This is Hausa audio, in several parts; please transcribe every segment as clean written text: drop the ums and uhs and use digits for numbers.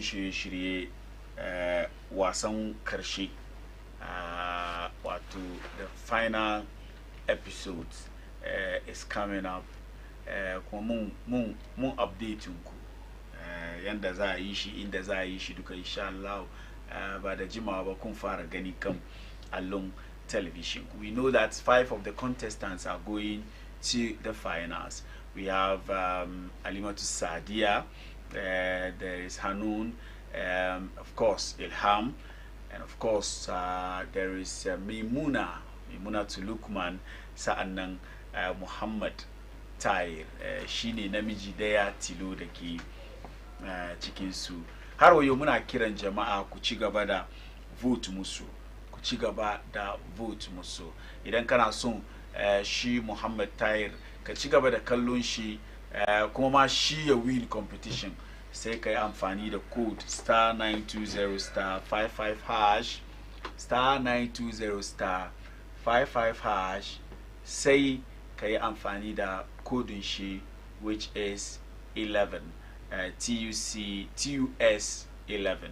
shirye-shirye wasan karshe wato the final episodes is coming up kuma mun update ku yanda za a yi shi inda za a yi shi duka insha Allah ba da jimawa ba kun fara gani kan allon television. We know that 5 of the contestants are going to the finals. We have Alimatu Sadia, there is Hanun, of course Ilham, and of course there is Mimuna Tulukman, sa'annan Muhammad Tahir, shine namiji daya tilo da ke cikin su. Har wayo muna kiran jama'a ku ci gaba da vote musu, ku ci gaba da vote musu. Idan kana son shi Muhammad Tahir ka ci gaba da kallon shi kuma ma shi ya win competition, sai ka yi amfani da code star 920 star 55 hash star 920 star 55 hash, sai ka yi amfani da kodin shi which is 11 TUS 11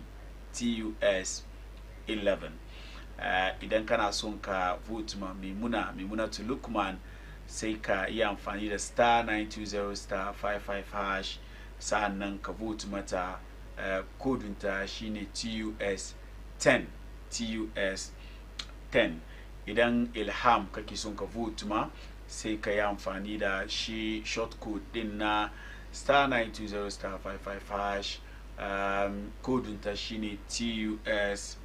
idan kana son ka vote ma Maimuna Tulukman, sai ka yi amfani da star 920 star 55 hash, sa'annan ka vote mata kodinta shine TUS 10 idan Ilham kake son ka vote ma, sai ka yi amfani da shi short code din na star 920 star 55 hash, kodinta shine TUS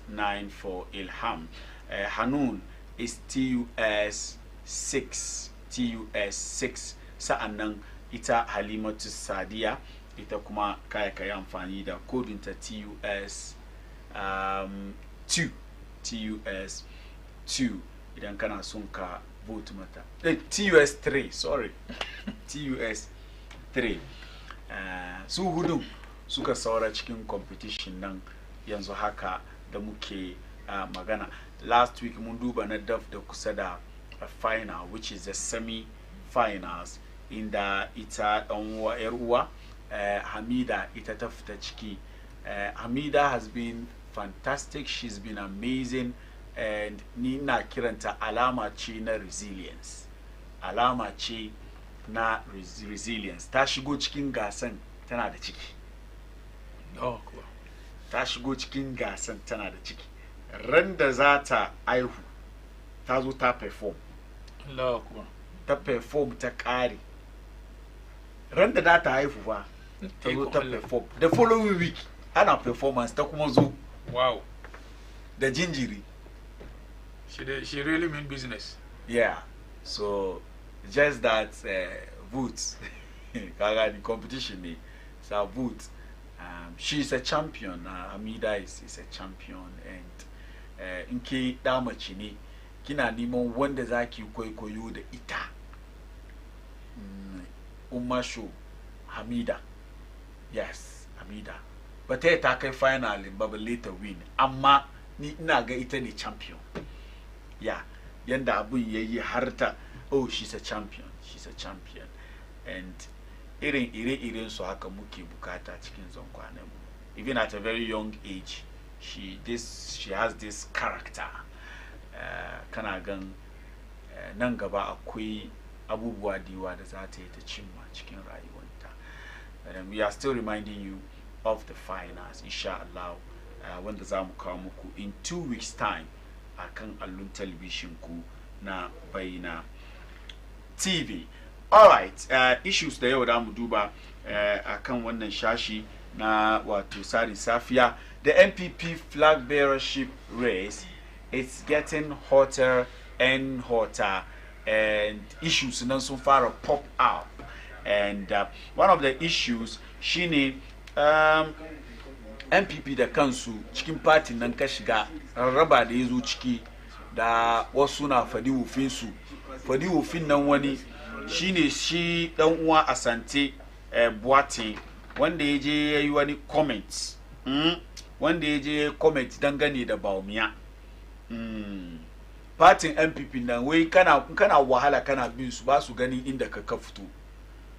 9 for Ilham. Hanun is TUS 6 sa'annan ita Halimatu Sadia ita kuma kai amfani da kodinta TUS 2 idan kana son ka vote mata TUS 3 sorry TUS 3 su hudun suka saura cikin competition nan yanzu haka da muke magana. Last week mun duba na daf da kusa da final, which is the semi finals, inda ita ɗanwa yar uwa Hamida ita ta fita ciki. Hamida has been fantastic, she's been amazing, and ni na kiranta alama ce na resilience, resilience. Ta shigo cikin gasan tana da ciki. Ta shigo cikin gasan tana da ciki. Ran da za ta aihu ta zo ta perform. Ta perform ta kare. Ran da za ta haifu fa ta zo ta perform. The following week ana performance ta kuma zo. Wow. Da jinjiri. She really mean business. Yeah. So just that votes. Kaga the competition ne. So votes. She's a champion. Hamida is a champion, and in ke damace ne kina neman wanda zaki koyo da ita. Umasho Hamida. Yes, Hamida. But ta kai final in but later win. Amma ni ina ga ita ne champion. Yeah. Yanda abun yayi har ta, oh, she's a champion. And irin su haka muke bukata cikin zonkwanen mu. Even at a very young age, she has this character. Kana gan nan gaba akwai abubuwa diwa da za ta yi ta cimma cikin rayuwanta. And we are still reminding you of the finals, inshallah, wanda za mu kawo muku in 2 weeks time akan allon television ku na Bayyana TV. Alright, issues da yau da mu duba akan wannan shashi na wato Tsarin Safiya. The MPP flag bearership race is getting hotter and hotter, and issues nan sun fara pop up. And one of the issues shine MPP da kansu cikin party nan ka shiga rarraba da yazo ciki da wasu na fadi wufin nan wani shine shi dan uwa Asante Boate, wanda yaje yayi wani comment wanda yaje comment dangane da Bawumia. Party MPP nan wai kana wahala kana bin su ba su gani inda ka fito,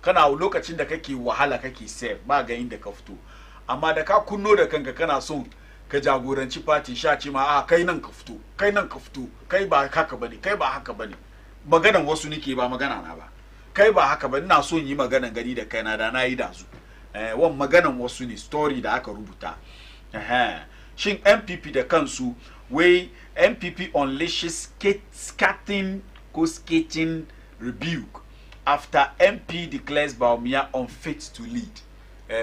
kana lokacin da kake wahala kake save ba ga inda ka fito amma da ka kunno da kanka kana so ka jagoranci party sha ce ma a kai nan ka fito kai nan ka fito kai ba haka bane kai ba haka bane maganan wasu nake ba magana na ba kai ba haka ba ina so yi maganan gani da kaina da na yi da su wan maganan wasu ne story da aka rubuta shin MPP da kansu wai MPP unleashes scathing ko skating rebuke after MP declares Bawumia unfit to lead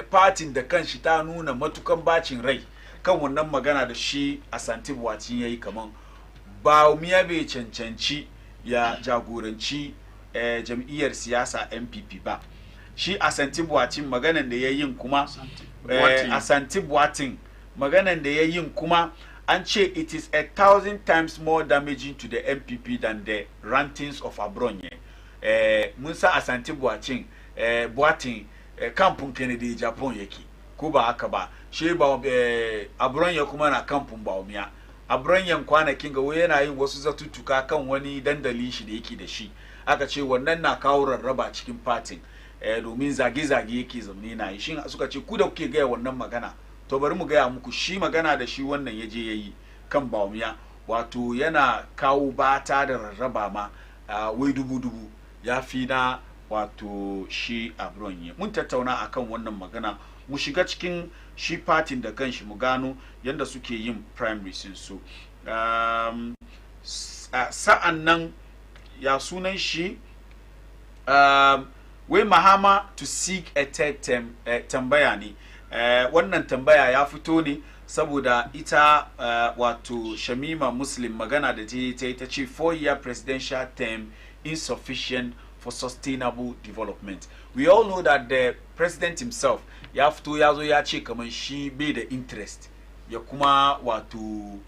party da kanshi ta nuna matukan bacin rai kan wannan magana da shi Asante Buwati yayi kaman Bawumia bai cancanci ya jagoranci jam'iyyar siyasa MPP ba shi Asante Buwati maganan da yayin kuma Asante Buwati maganan da yayin kuma an ce it is 1,000 times more damaging to the MPP than the rantings of Abronye mun sa Asante Buwati kampun Kennedy Japan yake ko ba haka ba shi ba Abronye kuma na kampun Bawumia Abronyen kwanakin ga yana yin wasu zatuttuka kan wani dandali shi da yake da shi aka ce wannan na kawo rarraba cikin fatin domin zage-zage yake zamne na yi shin suka ce ku da kuke gaya wannan magana to bari mu gaya muku shi magana da shi wannan yaje yayi kan Bawumia wato yana kawo bata da rarraba ma wai dubu ya fi na wato shi Abronye mun tattauna akan wannan magana mu shiga cikin shi fatin da kanshi mu gano yanda suke yin primary sin so sa'an nan ya sunan shi wai Mahama to seek a third term tambaya ne wannan tambaya ya fito ne saboda ita wato Shamima Muslim magana da ta ce 4-year presidential term insufficient for sustainable development. We all know that the president himself ya fito ya zo ya ce kamar shi bai da interest ya kuma wato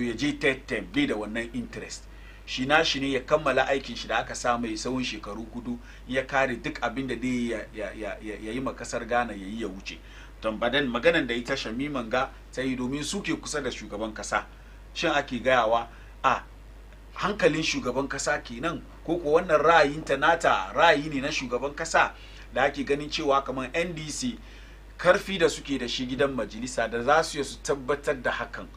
ya je third term bai da wannan interest shi na shi ne ya kammala aikin shi da aka samu ya tsawon shekaru 4 ya kare duk abin da dai ya yi ma kasar Ghana ya yi ya wuce don badan maganan da ita Shamiman ga ta yi domin suke kusa da shugaban kasa shin ake gayawa a hankalin shugaban kasa kenan ko ko wannan ra'ayinta nata ra'ayi ne na shugaban kasa da ake ganin cewa kamar NDC karfi da suke da shi gidan majalisa da za su tabbatar da hakan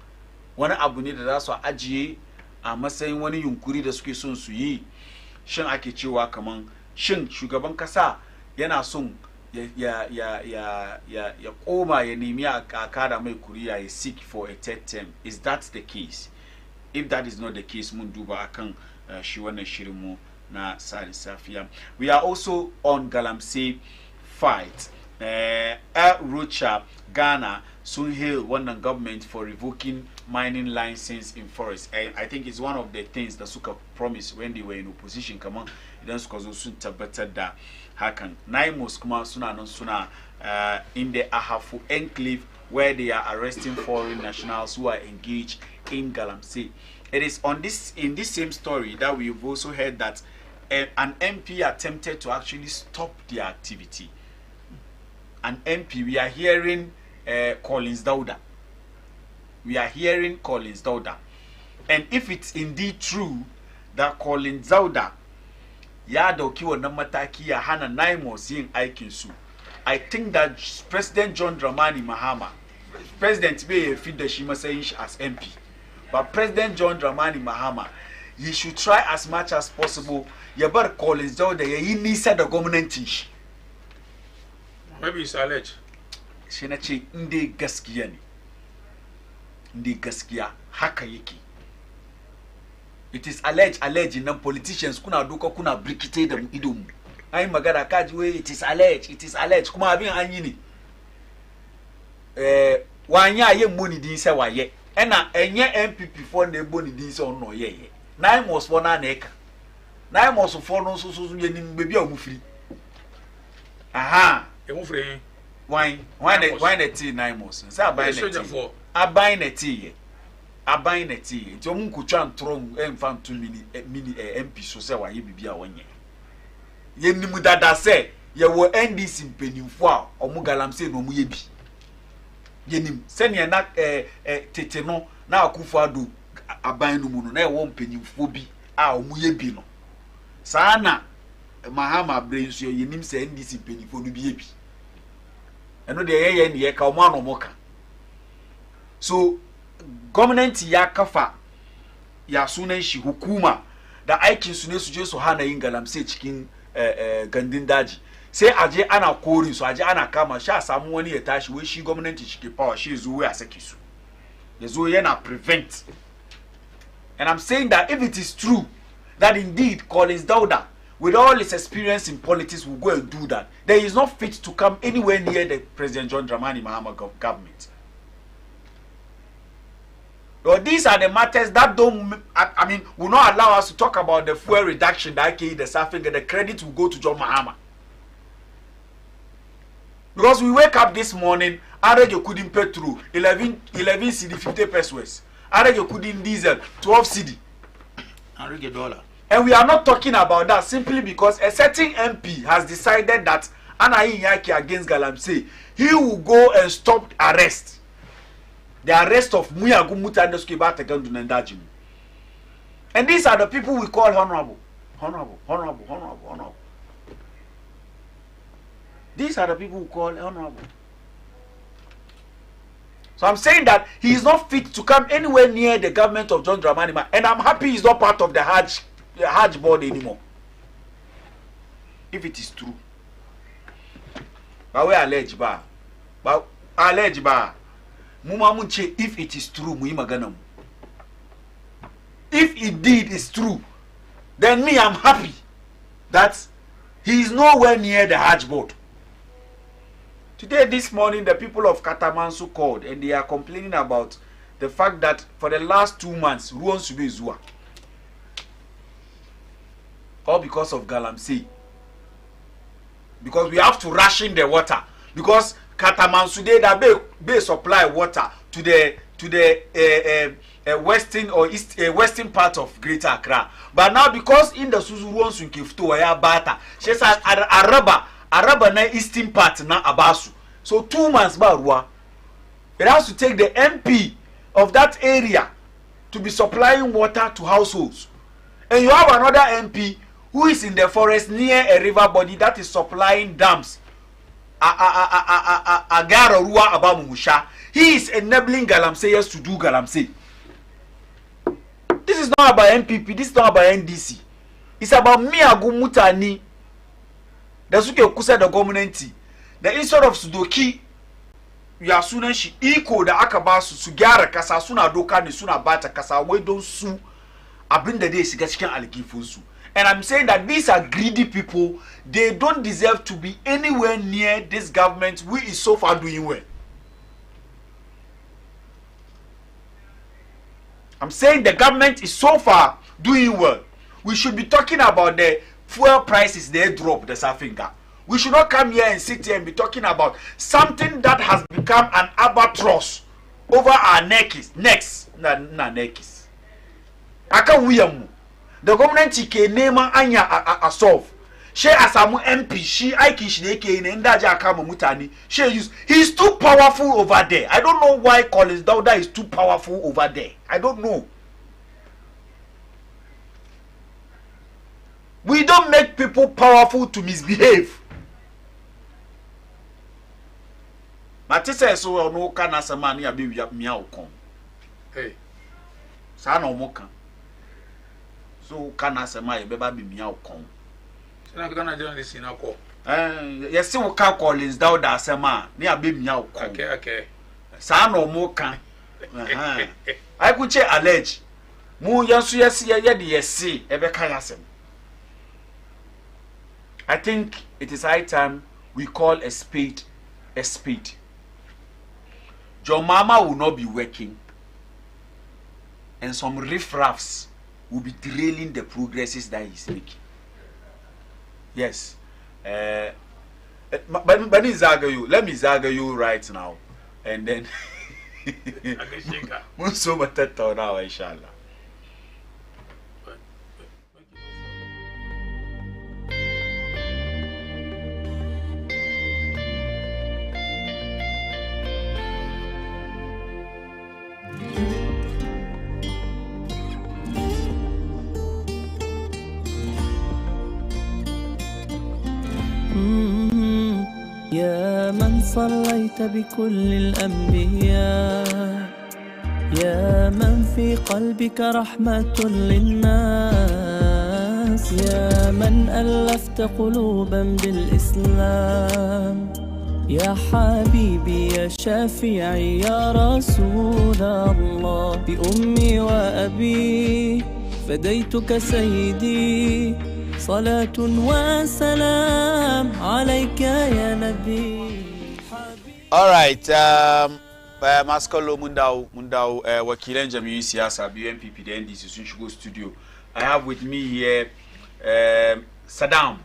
wani abu ne da za su ajiye a matsayin wani yunkuri da suke son su yi shin ake cewa kamar shin shugaban kasa yana son ya koma ya nemi a kada mai kuriya ya seek for a third term. Is that the case? If that is not the case, mun duba akan shi wannan shirin mu na Tsarin Safiya. We are also on Galamsey fight. Rocha, Ghana soon hail wannan government for revoking mining license in forest. I think it's one of the things that Suka promised when they were in opposition. Come on, idan suka zo sun tabbatar da hakan. Naimos kuma suna nan suna in the Ahafu enclave where they are arresting foreign nationals who are engaged in Galamsey. It is in this same story that we've also heard that an MP attempted to actually stop their activity. An MP, we are hearing Collins Dauda. We are hearing Collins Dauda. And if it's indeed true that Collins Dauda ya dauki wannan mataki ya hana Naimos yin aikin su, I think that President John Dramani Mahama, President bai fit da shi matsayin shi as MP, but President John Dramani Mahama, he should try as much as possible ya bar Collins Dauda ya yi nisa da gwamnatin shi. Maybe it's alleged. Shi na ce inda gaskiya ne, inda gaskiya haka yake. It is alleged nan politicians kuna doka kuna brikite da ido mu. Ai magana kaji wai it is alleged kuma abin an yi ne. Wanya ye money din se waye. Ena enye MPP for na eboni din se onno ye. Naimos for na eka. Naimos for no so ye ni bebi a omufiri. Aha. Emufiri. Why the tea Naimos? Say abai na tea. Abai na tea ye. Abai na tea. Nti omu nkutwa ntrom emfa ntu mini MP so se waye bibi a wonye. Ye nimu dada se ye wo NDC mpenimfo a omu Galamsey no mu ye bi. Ye nim se ne na tete no na akufo ado aban no mu no na ye wo mpenimfo bi a omu ye bi no. Saa na Mahama brain so ye nim say NDC penifo no bi ebi eno de ye ne ye ka omo anomoka so government ya kafa ya sunan shi hukuma da aikin su ne su je su hana yin galamse cikin gandun daji sai aje ana kori su aje ana kama sha samu wani ya tashi wai shi gwamnati shi ke power shi zo ya saki su yazo yana prevent. And I'm saying that if it is true that indeed Collins Dauda, with all his experience in politics, will go and do that, then he is not fit to come anywhere near the President John Dramani Mahama government. Well, these are the matters that will not allow us to talk about the fuel reduction, the IKE, the surfing, and the credit will go to John Mahama. Because we wake up this morning, average you couldn't pay through 11 CD 50 pesos. Average you couldn't diesel 12 CD. $100. And we are not talking about that simply because a certain MP has decided that Anayi Yaki against Galamsey, he will go and stop the arrest of Muyagu Mutandoski Bategandu Nendajimu. And these are the people we call honorable. These are the people who call honorable. So I'm saying that he is not fit to come anywhere near the government of John Dramani Mahama, and I'm happy he's not part of the Hajj board anymore. If it is true. But we allege ba. But allege ba. Mumamunche, if it is true, muimaganam. If indeed is true, then me, I'm happy that he is nowhere near the Hajj board. Today, this morning, the people of Katamansu called and they are complaining about the fact that for the last 2 months, Ruwan Sube Zua. All because of Galamsey. Because we have to ration the water. Because Katamansu they supply water to the western or western part of Greater Accra. But now because in the Suzu Ruwan Sunkifto Waya Bata, she says Araba na eastern part na Abasu. So 2 months barua. It has to take the MP of that area to be supplying water to households. And you have another MP who is in the forest near a river body that is supplying dams. Agara Rua Abamusha. He is enabling Galamseyers to do Galamsey. This is not about MPP, this is not about NDC. It's about Miagu Mutani. That's what you said the government. The instead of Sudoki, you are soon she equal the Akabasu Sugara Kasa Suna Doka ni Suna Bata Kasa we don't sue. I bring the day Sigashikan Alikifusu. And I'm saying that these are greedy people. They don't deserve to be anywhere near this government, which is so far doing well. I'm saying the government is so far doing well. We should be talking about the fuel prices they drop the Safinga. We should not come here and sit here and be talking about something that has become an albatross over our necks. Necks. Aka wiyamu. The government ke nema anya solve. She asamu MP, she aikish deke in ndaja akama mutani. She use. He's too powerful over there. I don't know why Collins Dauda is too powerful over there. I don't know. We don't make people powerful to misbehave. Matisa so no kana samani ya bibi mia okon. Hey. Sa na omoka. So kana sama ye beba bi mia okon. Sana kana journalist na ko. Yes we can Collins Dauda asema na abi mia okon. Okay. Sa na omoka. I could say allege. Mu yansu yesi ye de yesi ebe kan asem. I think it is high time we call a spade a spade. Your mama will not be working, and some riffraffs will be derailing the progresses that he's making. Yes. But let me zaga you right now, and then so much now, inshallah. يا من صليت بكل الأنبياء يا من في قلبك رحمة للناس يا من ألفت قلوبا بالإسلام يا حبيبي يا شافعي يا رسول الله بأمي وأبي فديتك سيدي صلاة وسلام عليك يا نبي. All right, Maskolo Mundau, wakilen Jamiu Siyasa, BNPP, the NDC, Sunchugo Studio. I have with me here Saddam,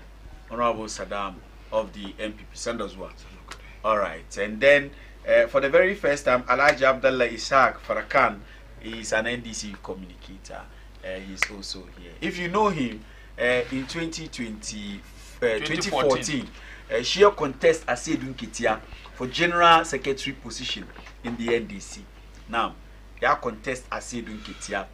Honorable Saddam of the NPP. Send us what? All right, and then for the very first time, Alhaji Abdullah Ishaq Farrakhan is an NDC communicator. He's also here. If you know him, in 2014, she contest Asedun Kitia for General Secretary position in the NDC. Now, they contest Asedun Kitia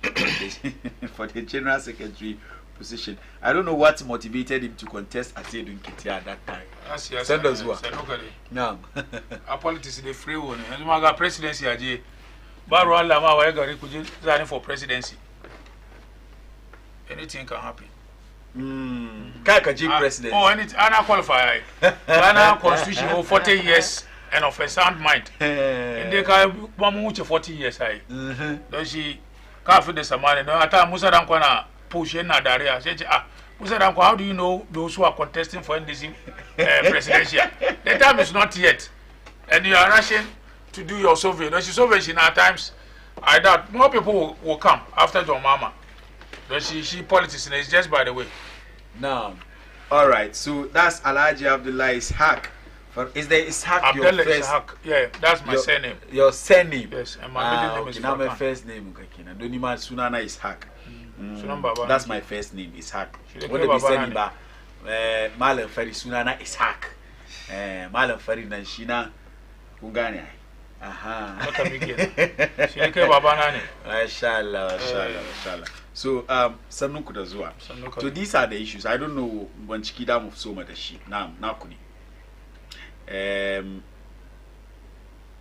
for the General Secretary position. I don't know what motivated him to contest Asedun Kitia at that time. Send us what? No. Our politics is the free one. And my presidency, Aji. Baru Lama, why got it running for presidency? Anything can happen. Kaka president. Oh, and it's Anna qualify. Ghana constitution for 40 years and of a sound mind. In the Kamucha 40 years, I. Then she can't fit the Samani. No, at Musa Dankwana push in Nadaria. Said, Musa Danko, how do you know those who are contesting for NDC presidential? The time is not yet. And you are rushing to do your survey. No, she survey in our times. I doubt more people will come after John Mama. But she politics, and it's just by the way. Now, all right. So that's Alhaji Abdullah Ishaq. Is there Ishaq Abdullah your first? Ishaq. Yeah, that's my surname. Your surname. Yes, and my middle name is now my Farrakhan. first name. I don't even Sunana Ishaq. That's my first name, Ishaq. What did we say? Malam Fari Sunana Ishaq. Malam Fari Nanshina Ugania. Aha. What a big She came Babanani. Inshallah. So, Sanukudazua. So these are the issues. I don't know when Chikida moved so much sheep. Now, Kuni.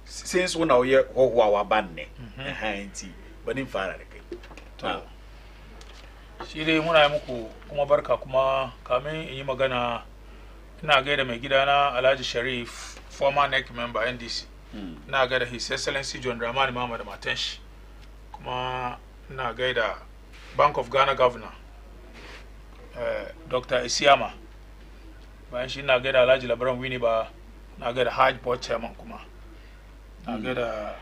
Since when our year, our band, but in Farah. Shi dai muna muku kuma barka kuma kamin in yi magana ina gaida mai gidana Alhaji Sharif, former NEC member NDC. Ina gaida His Excellency John Dramani Mahama da matan shi. Kuma ina gaida Bank of Ghana Governor Dr. Isiama. Bayan shi ina gaida Alhaji Labaran Wini ba ina gaida Hajj Board Chairman kuma. Ina gaida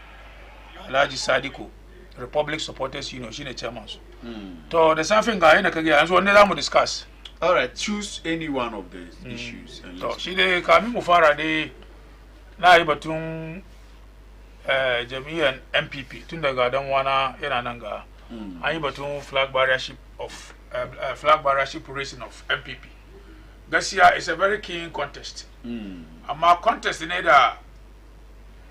Alhaji Sadiko, Republic Supporters Union, shine chairman su. To the something guy na kage yanzu wanda zamu discuss. All right, choose any one of the issues. To shi dai kamin mu fara dai na yi batun jami'an MPP tun daga dan wana yana nan ga an yi batun flag barriership racing of MPP. Gaskiya is a very keen contest. Amma contest ne da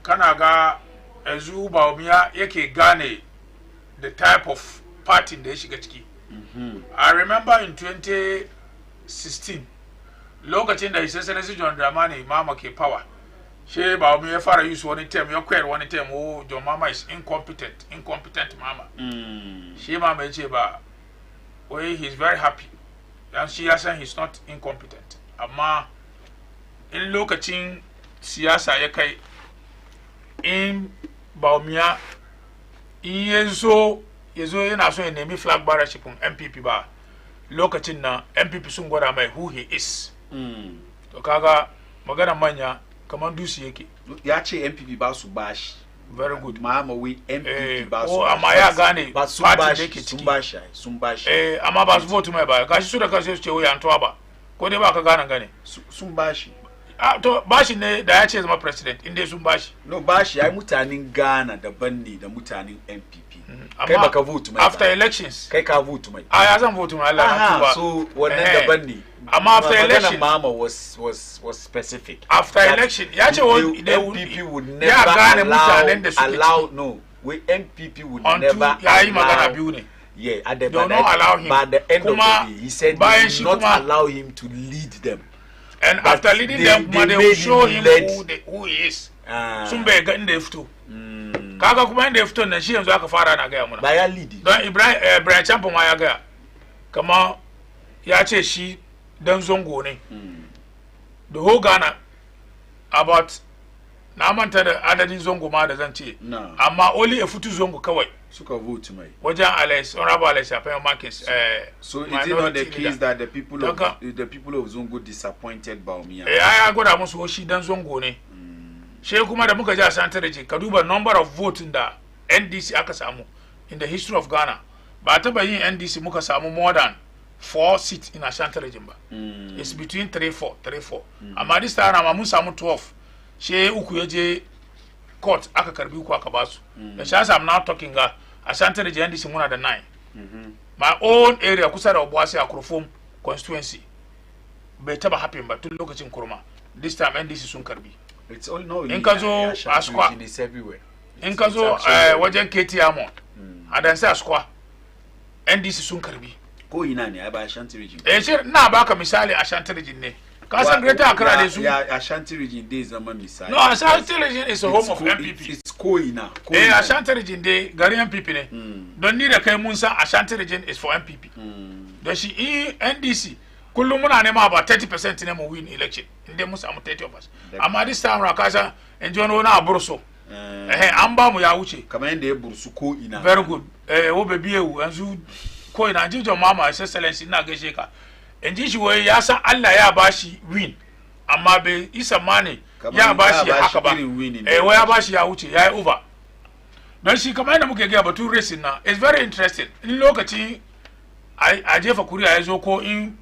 kana ga yanzu Bawumia yake gane the type of party da ya shiga ciki. I remember in 2016 lokacin da His Excellency John Dramani Mahama ke power, she Bawumia ya fara use wani term, ya kwere wani term, oh John Mahama is incompetent Mahama. She Mahama ya ce ba, well, he's very happy. And she has said he's not incompetent. Amma in lokacin siyasa ya kai in Bawumia in yazo yana so ya nemi flag bearership MPP ba lokacin na MPP sun gwada mai who he is. To kaga magana manya kaman dusi yake. Ya ce MPP ba su bashi. Very good. Mahama we MPP ba su. Amma ya gane ba sun bashi, sun bashi. Amma ba su vote mai ba. Gashi su da kansu su ce wai Antoa ba. Ko dai ba ka gane. Sun bashi. To bashi ne da ya ce zama president inda sun bashi. No bashi ai mutanen Ghana daban ne da mutanen MPP. Kai baka vote mai. After elections. Kai ka vote mai. Ya zan vote mai Allah na tuba. So wannan daban ne. Amma after election Mahama was specific. After election ya ce MPP would never allow no. We MPP would never yayi magana biyu ne. Yeah, don't allow him. By the end of the day, he said they will not allow him to lead them. and after leading them kuma they will show him who he is sun bai ga inda ya fito kaga kuma inda ya fito nan shi yanzu aka fara na gaya muna ba ya lead don Ibrahim Champa ma ya gaya kama ya ce shi dan zongo ne the whole Ghana about na manta da adadin zongo ma da zan ce amma only a futu zongo kawai suka vote mai wajen honorable Alex Apayo Markins so is it not the case that the people of Zongo disappointed Bawumia ya gwada musu shi dan zongo ne she kuma da muka ji a Santaraji ka duba number of votes da NDC aka samu in the history of Ghana ba ta yin NDC muka samu more than 4 seats in Ashanti ba it's between 3-4 amma this time mun samu 12 she uku yaje court aka karbi uku aka basu da shi I'm now talking ga Ashanti region NDC muna da 9 my own area kusa da Obuasi Akrofom constituency bai taba happen ba tun lokacin kurma this time NDC sun karbi it's all no in ka zo Askwa in ka zo wajen KT Amon adan sai Askwa NDC sun karbi ko ina ne ai ba Ashanti region shi na baka misali Ashanti region ne ka san Greater Accra da su Ashanti region dai zama misali no Ashanti region is a home of MPP it's ko ina Ashanti region dai garin MPP ne don ni da kai mun san Ashanti region is for MPP don shi NDC kullum muna nema ba 30% ne mu win election inda mu samu 30%. Amma this time ra kasa in ji wani aburso an ba mu ya wuce kamar yadda ya bursu ko ina very good wo be biyewu yanzu ko ina ji jo mama excellence ina gaishe ka in ji shi wai ya san Allah ya bashi win amma bai isa mane ya bashi haka ba wai ya bashi ya wuce ya yi over don shi kamar yadda muke ga batun racing na it's very interesting in lokaci a jefa kuriya ya zo ko in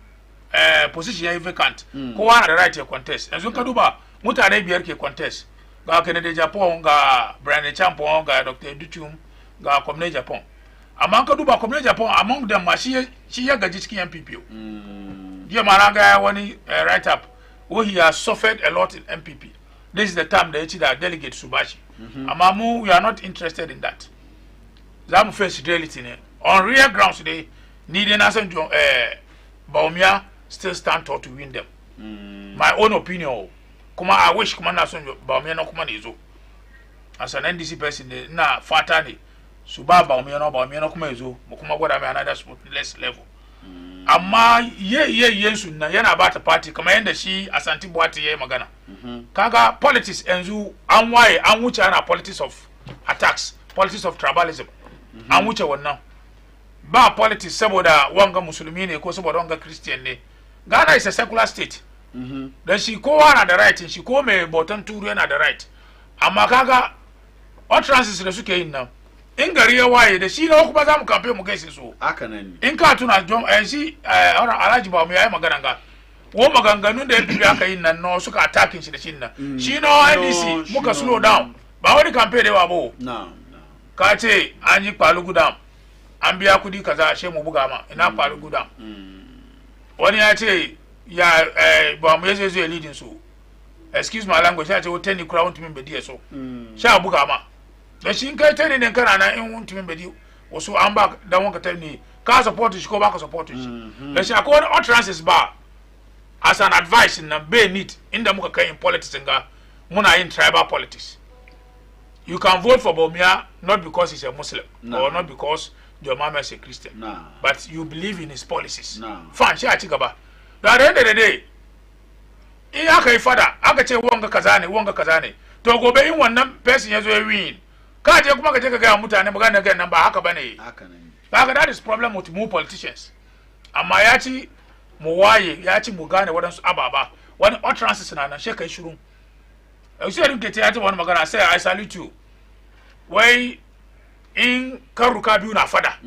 position ya yi vacant kowa na da right ya contest yanzu ka duba mutane 5 ke contest ga Kennedy Japan ga Brian Champon ga Dr. Educhum ga Komne Japan amma ka duba Komne Japan among them ma shi ya gaji cikin MPP dia ma ga wani write up where he has suffered a lot in MPP this is the time da yaci da delegate su bashi amma mu we are not interested in that za mu face reality ne on real grounds today ni dai na san Bawumia still stand tall to win them my own opinion kuma I wish kuma na son Bawumia na kuma ne zo as an NDC person na fata ne su ba Bawumia na kuma yazo mu kuma gwada mai another less level amma ye su na yana ba ta party kamar yanda shi Asante Boate yayi magana kaga politics yanzu an waye an wuce ana politics of attacks politics of tribalism an wuce wannan ba politics saboda wanga musulmi ne ko saboda wanga Christian ne Ghana is a secular state dan shi kowa na da right shi ko mai bautan turu yana da right amma kaga utterances da suke yin nan in gari ya waye da shi na kuma za mu kamfe mu gaishe su haka nan in ka tuna John shi Alhaji ba mu yayi magana ga wo maganganun da yafi aka yin nan no suka attacking shi da shi nan shi no NDC muka slow down ba wani kamfe da yawa ba no ka ce an yi Palugu dam an biya kudi kaza she mu buga ma ina Palugu dam wani ya ce ya ba mu yaje zai leading su excuse my language ya ce wote ni kura wuntumin bedi so sha buga ma da shi kai tani ne kana na in wuntumin bedi wasu an ba dan wanka tani ka support shi ko ba ka support shi da shi akwai utterances ba as an advice na be need inda muka kai in politics nga muna yin tribal politics you can vote for Bawumia not because he's a Muslim or not because your mama is a Christian but you believe in his policies fine shi a ci gaba da end of the day in aka yi fada aka ce wanga kaza ne to gobe in wannan person ya zo ya win ka je kuma ka je ka ga mutane magana ga nan ba haka bane kaga that is problem with mu politicians amma ya ci mu waye ya ci mu gane wadansu ababa wani utterances na nan she kai shiru sai rinke ta yaji wani magana sai I salute you wai in karuka biyu na fada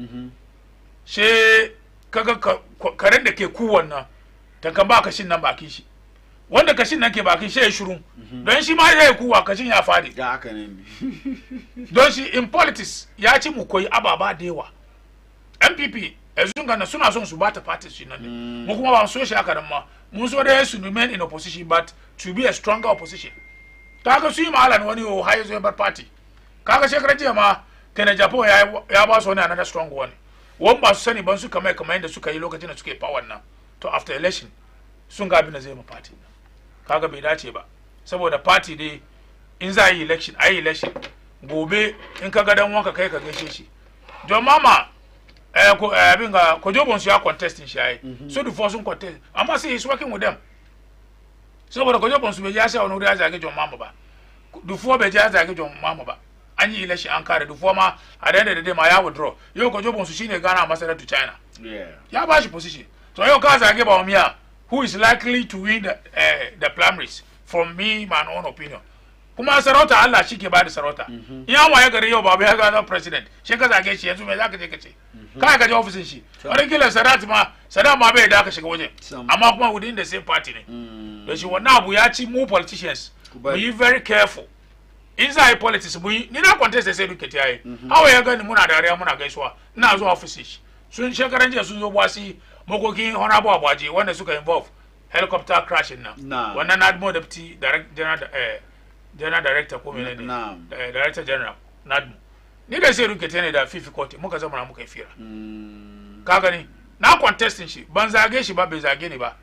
she kaga karen da ke kuwan nan ta kan ba kashin nan bakin shi wanda kashin nan ke bakin shi ya shiru don shi ma ya kuwa kashin ya fadi da haka ne don shi in politics ya ci mu koyi ababa da yawa MPP yanzu ga suna son su bata party shi nan mu kuma ba so shi haka nan ma mun so da su remain in opposition but to be a stronger opposition kaga su yi mahalan wani o haye zo bar party kaga shekarar jiya ma kana Japan ya ba su wani another strong one wani ba su sani ban su kamar yadda suka yi lokacin da suke power nan to after election sun ga abin da zai ma party kaga bai dace ba saboda party dai in za yi election ayi election gobe in kaga dan wanka kai ka gaishe shi John Mama abin ga Kojobon su ya contesting shi ai so the force contest amma say he's working with them saboda Kojobon su bai ya sai wani wuri ya zage John Mama ba dufuwa bai ya zage John Mama ba an yi election an kare dufuwa ma a da end of the day ma ya withdraw yau Kojobon su shine Ghana ambassador to China ya ba shi position so yau ka zage ba miya who is likely to win the primaries from me my own opinion kuma sarauta Allah shi ke bada sarauta ya waye gari yau babu ya ga president shi ka zage shi yanzu me zaka je ka ce kai ka je office shi wani kila sadat ma bai da ka shiga wajen amma kuma within the same party ne da shi wannan abu ya ci mu politicians be very careful inside politics mu ni na contest sai duke ta yi hawa ya gani muna dariya muna gaisuwa ina zuwa office shi sun shekaran jiya sun zo bwasi mokokin honorable Abaji wanda suka involve helicopter crashing na wannan admo deputy general director ko menene director general nadmu ni da sai ruke tane da fifi court muka zama muka fira ka gani na contesting shi ban zage shi ba bai zage ni ba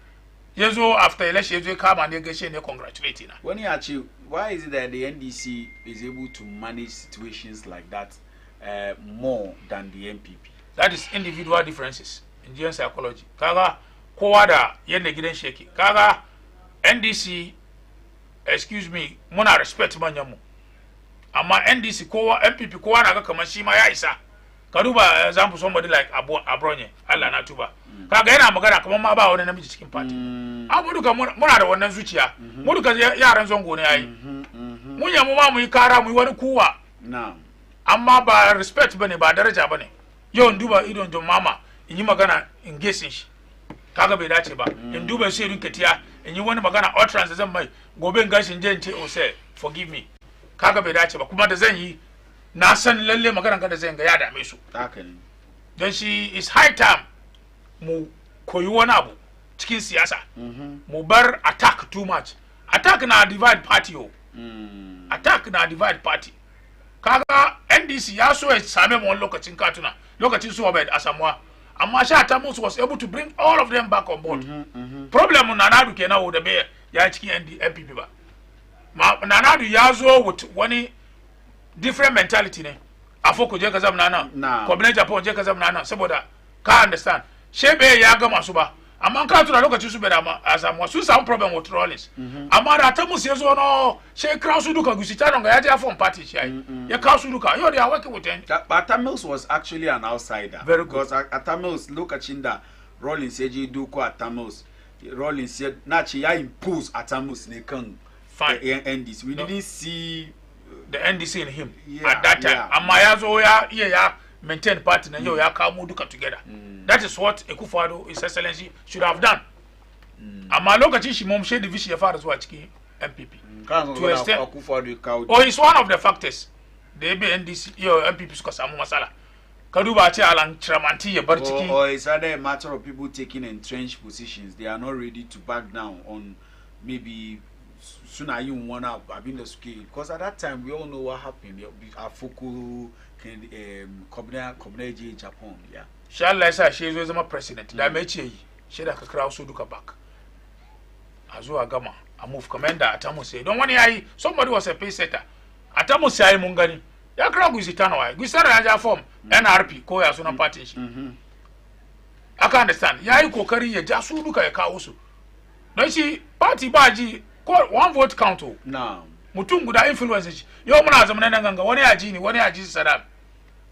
yazo after election yazo kama ne gaishe ne congratulate na when you achieve why is it that the NDC is able to manage situations like that more than the MPP? That is individual differences in Indian psychology. Kaga kowa da yanda gidan shi yake. Kaga NDC excuse me muna respect manyan mu. Amma NDC kowa MPP kowa na ga kamar shi ma ya isa. Ka duba example somebody like Abronye Allah na tuba. Kaga yana magana kamar ma ba wani namiji cikin party. Abu duka muna da wannan zuciya. Mu duka yaran zongo ne yayi. Mun yamu ma mu yi kara mu yi wani kuwa. Na'am. Amma ba respect bane ba daraja bane. Yau in duba idon John Mama in yi magana in gesin shi kaga bai dace ba in duba sai rinka tiya in yi wani magana utterance zan mai gobe in gashin je in ce o say forgive me kaga bai dace ba kuma da zan yi na san lalle maganar ka da zan ga ya dame su haka ne dan shi is high time mu koyi wani abu cikin siyasa mu bar attack too much attack na divide party attack na divide party kaga NDC ya so ya same mu wani lokacin katuna lokacin su Obed Asamoah amma Sha Tamus was able to bring all of them back on board problem na Nadu kenan da bai ya cikin NPP ba Nadu ya zo with wani different mentality ne afoko je ka zamna nan Kobne Japan je ka zamna nan saboda ka understand shebe ya ga masu ba amma ka tura lokacin su bai da Asamoah su samu problem with Rollins amma da Tamus ya zo no she crown su duka gusita ga ya je form party shi ya kawo su duka yo they are working with them but Tamils was actually an outsider very because at Tamils lokacin da Rollins ya je duko at Tamils Rollins ya na ce ya impose at Tamils ne kan NDC we didn't see the NDC in him at that time amma ya zo ya maintain party na yau ya kawo mu duka together that is what Akufo-Addo His Excellency should have done amma lokacin shi mom she division ya fara zuwa cikin MPP to extent is one of the factors da ya bi NDC MPP suka samu matsala ka duba ce Alan Tramanti ya bar ciki or is rather a matter of people taking entrenched positions they are not ready to back down on maybe sooner yin wani abin da suke because at that time we all know what happened Afoko Kobne je Japan sha Allah ya sa shi zo zama president da mai ce yi shi da ka kira su duka back a zuwa gama a move commander a tamu sai don wani yayi somebody was a pace setter a tamu sai mun gani ya kira Gusitano wai Gusitano ya ja form NRP ko ya suna party shi aka understand yayi kokari ya ja su duka ya kawo su don shi party ba ji ko one vote count na'am mutum guda influence shi yau muna zamanin nan ganga wani ya ji ni wani ya ji Saddam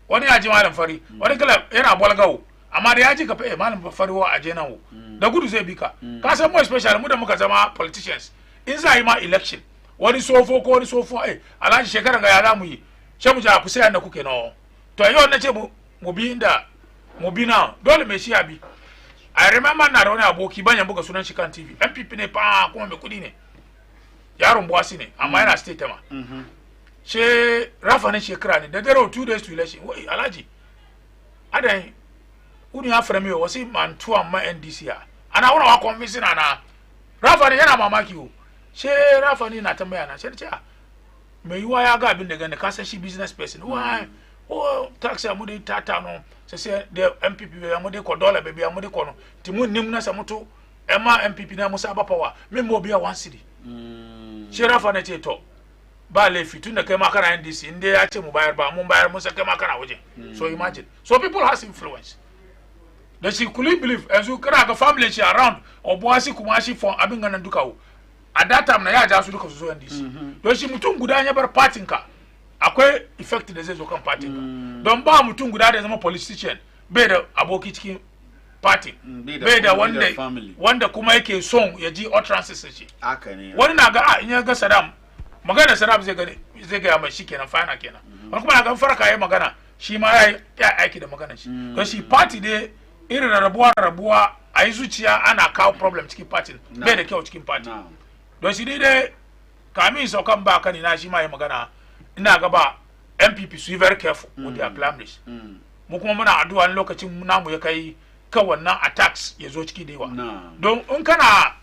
wani ya ji malam fari wani kala yana bolgawo amma da ya ji ka fa malam fari wa aje nan da gudu zai bika ka san mu especially mu da muka zama politicians in za yi ma election wani sofo ko wani sofo alhaji shekara ga ya za mu yi she mu ja ku sai da kuke no to yau na ce mu bi inda mu bi na dole me shi ya bi I remember na da wani aboki banyan buga sunan shi kan TV MPP ne fa kuma me kudi ne yaron buwasi ne amma yana state ma she rafa ne shekara ne da dare 2 days to election wai alhaji adan uni ya fara mai wasi mantu amma NDC ya ana wani wa convince na rafa ne yana mamaki o she rafa ne na tambaya na she ce mai yiwa ya ga abin da gane ka san shi business person why tax ya mudi tata no se the MPP ya mudi ko dollar be ya mudi ko no timu nim na sa mutu ema MPP na musa ba power me mo bia 1 city shi rafa na ce to ba laifi tun da kai ma kana NDC inda ya ce mu bayar ba mun bayar mun san kai ma kana waje so imagine so people has influence da shi kuli believe yanzu kana ga family shi around obuasi kuma shi for abin ganan duka wo a that time na ya ja su duka su zo NDC don shi mutum guda ya bar party ka akwai effect da zai zo kan party ka don ba mutum guda da zama politician bai da aboki cikin party bai da wanda kuma yake son ya ji utterances shi wani na ga in ya ga Saddam magana Saddam zai ga mai shi kenan fana kenan wani kuma na ga farka yayi magana shi ma ya aiki da magana shi don shi party dai irin rabuwa a yi zuciya ana kawo problem cikin party bai da kyau cikin party don shi dai kamin saukan ba kani na shi ma yi magana ina ga ba MPP su yi very careful with their plans mu kuma muna addu'a lokacin namu ya kai kan wannan attacks ya zo ciki da yawa don in kana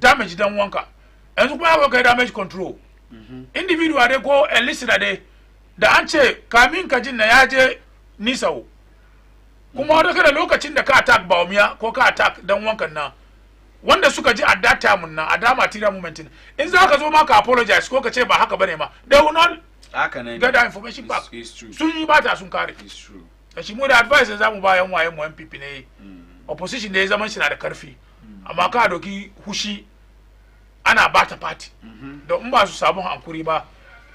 damage dan wanka yanzu kuma ya kai damage control individual dai ko a listener dai da an ce kamin ka jin na ya je nisawo kuma wata kada lokacin da ka attack bawumiya ko ka attack dan wankan nan wanda suka ji a that time nan a dama tira moment in za ka zo ma ka apologize ko ka ce ba haka bane ma they will not get that information back sun yi bata sun kare da shi mu da advice da zamu ba yan wayen mu MPP ne opposition da ya zama shi na da karfi amma ka doki hushi ana bata party don in ba su sabon hankuri ba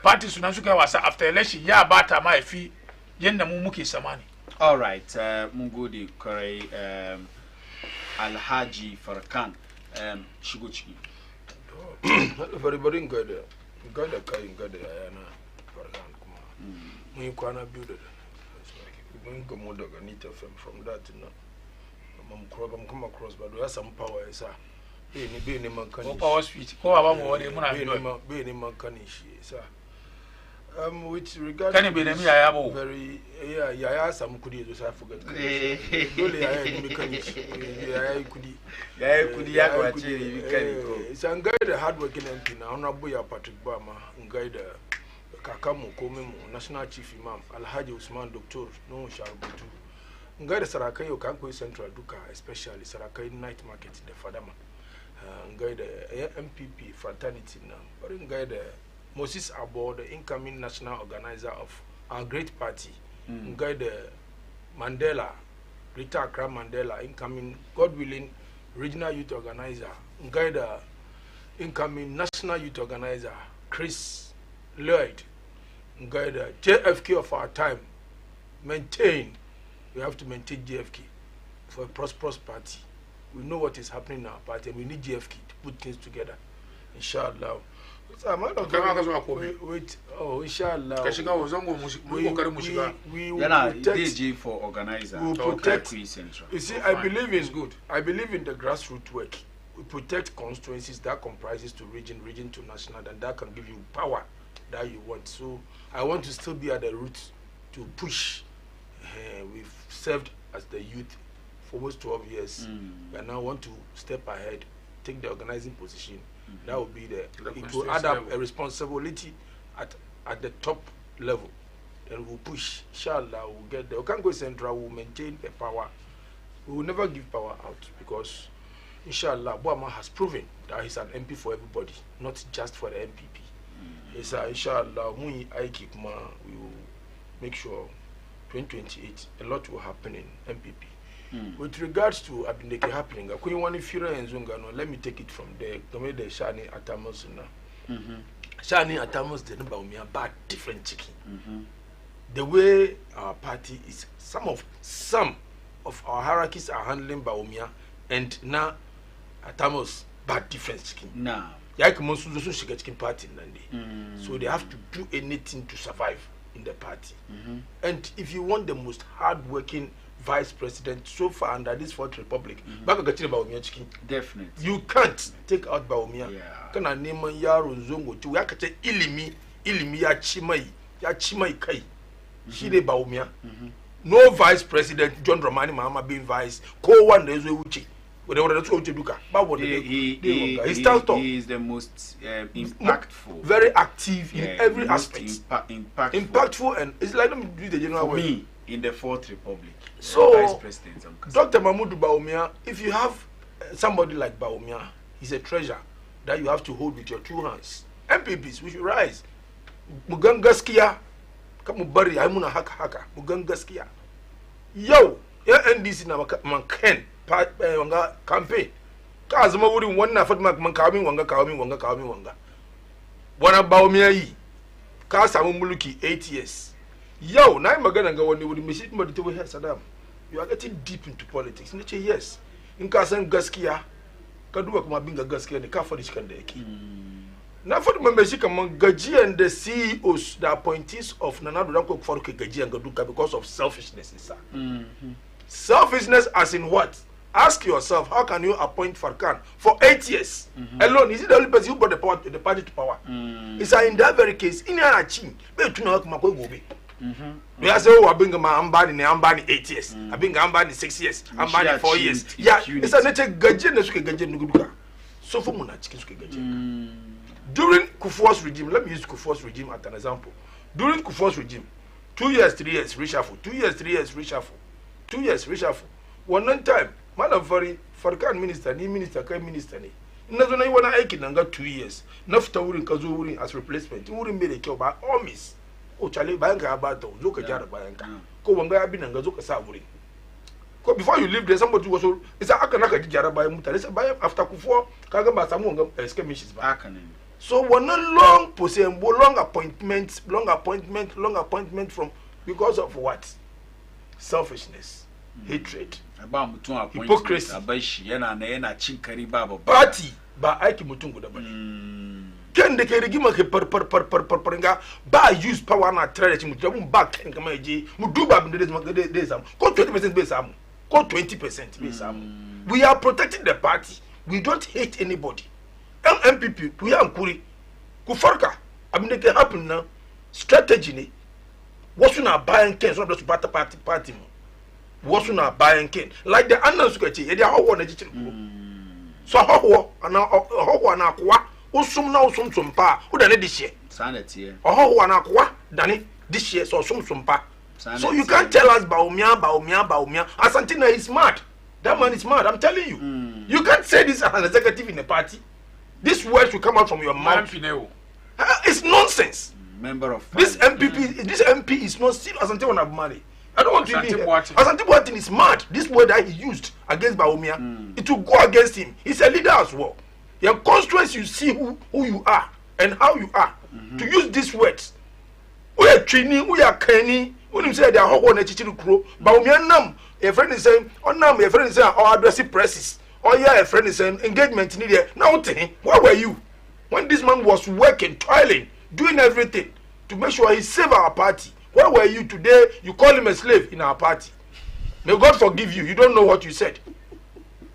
party sunan suka yi wasa after election ya bata ma yafi yanda mu muke samani. All right, mun gode kwarai Alhaji Farkan shigo ciki. Bari gada kai gada yana Farkan kuma mun yi kwana biyu da mun gamo daga Nita FM from that na mun kuma cross ba do ya samu power yasa bai ne man kan ko power switch ko ba mu wani muna bai ne man kan shi yasa with regard to yaya ba very yaya samu kudi yazo sai forget dole yaya ne kan shi yaya kudi ya kwace ne kan ko san ga da hard working MP na honorable ya Patrick Bama ngai da kakamu komai mu national chief imam Alhaji Usman Dr. no Sharubutu ngai da sarakai yau kan koyi central duka especially sarakai night market da fadama ngai da MPP fraternity na bari ngai da Moses Abo, the incoming national organizer of our great party, ngai da Mandela, Rita Akra Mandela, incoming, God willing, regional youth organizer, ngai da incoming national youth organizer, Chris Lloyd, ngai da JFK of our time, we have to maintain JFK for a prosperous party. We know what is happening in our party and we need JFK to put things together, inshallah. Wait, oh, inshallah. We protect for organizer. We protect. You see, I believe in the grassroots work. We protect constituencies that comprises to region to national, and that can give you power that you want. So I want to still be at the roots to push. We've served as the youth for almost 12 years, and now want to step ahead, take the organizing position. That will be it will add up a responsibility at the top level. Then we'll push. Inshallah, we'll get there. We can't go central, we'll maintain the power. We will never give power out because, inshallah, Boama has proven that he's an MP for everybody, not just for the MPP. Yes, inshallah, we will make sure 2028, a lot will happen in MPP. With regards to Abindeke happening, let me take it from there. The Shani Atamos now. Shani Atamos the number of me bad different chicken. The way our party is, some of our hierarchies are handling Baumia, and now Atamos bad different chicken. Now, chicken party so they have to do anything to survive in the party. And if you want the most hard-working vice president so far under this Fourth Republic, definitely you can't take out Baumia. Kana neman yaro zongo tu ya kace ilimi ya chimai kai shi ne Baumia. No vice president John Dramani Mahama being vice ko wanda yazo wuce he is the most impactful, very active in every aspect, impactful, and it's like, let me do the general way. Me in the Fourth Republic, so Vice President Dr. Mahmoud Baumia, if you have somebody like Baumia, he's a treasure. that you have to hold with your two hands. MPPs, we should rise. Mugangaskia, Kamubari, Imuna Haka Haka, Mugangaskia. Yo, ya NDC na manken wanga campaign. Kazama wuri wannan fat man kawami wanga. Wana bawmiya yi. Ka samu mulki 8 years. Yo, na magana ga wani wuri mishi ma dito here Saddam. You are getting deep into politics. Nace yes. In ka san gaskiya, ka duba kuma bin ga gaskiya ne ka fadi shi kan da yake. Na fadi man shi kaman gajiyan the CEOs, the appointees of Nanado Danko Kufaru ke gajiyan ga duka because of selfishness, sir. Selfishness as in what? Ask yourself, how can you appoint Farkan for 8 years alone? Is he the only person who brought the party to power? It's in that very case, in a chin, but to know how we are say, oh, I bring my ambani 8 years, I bring ambani 6 years, ambani 4 years. Yeah, it's a nature gajian that you can get. So for Muna chickens gajian. During Kufuor's regime, let me use Kufuor's regime as an example. During Kufuor's regime, 2 years, 3 years, reshuffle. 2 years, 3 years, reshuffle. 2 years, reshuffle. One time, Madam Farkan minister, ni minister, kai minister ni. Nazo na iwana aiki nanga 2 years. Nafuta uri kazo uri as replacement. Uri mbele kyo ba omis. O chale bayanka abato, zoka jara bayanka. Ko wanga yabi nanga zoka sa uri. Ko before you leave there, somebody was so. It's aka naka jara bayan mutane. It's bayan after Kufuor kaga ba samu wanga skirmishes ba. Aka ni. So one long process, long appointment from because of what? Selfishness, hatred, hypocrisy. Party ba aiki mutungu da bane. Ken de ke rigima ke par ba use power na trade mutungu ba ken kama eje mu duba binde de sam. Ko 20% be sam. Ko 20% be sam. We are protecting the party. We don't hate anybody. MPP we are kuri kufarka abinde ke happen now strategy ni wasu na bayan ken so na support party mo wasu na bayan ken like the annan suka ce yadi hawo na jicin ko so hawo na kwa usum pa u da ne dishe sanity hawo na kwa da ne dishe so sum pa so you can't tell us baumia Asantina is mad. That man is mad, I'm telling you. You can't say this as an executive in a party. This word should come out from your mouth. It's nonsense. Member of this MP is not still Asante Wanabumari. I don't want to be here. Asante Boateng is mad. This word that he used against Bawumia, it will go against him. He's a leader as well. Your constituents, you see who you are and how you are. To use these words. We are training, we are kenny. When you say they are hot on a chichiru crow, Bawumia nam, a friend is saying, oh nam, a friend is saying, oh addressing presses. Oh yeah, a friend is saying, engagement needed. Now, where were you? When this man was working, toiling, doing everything to make sure he saved our party. Where were you today? You call him a slave in our party. May God forgive you. You don't know what you said.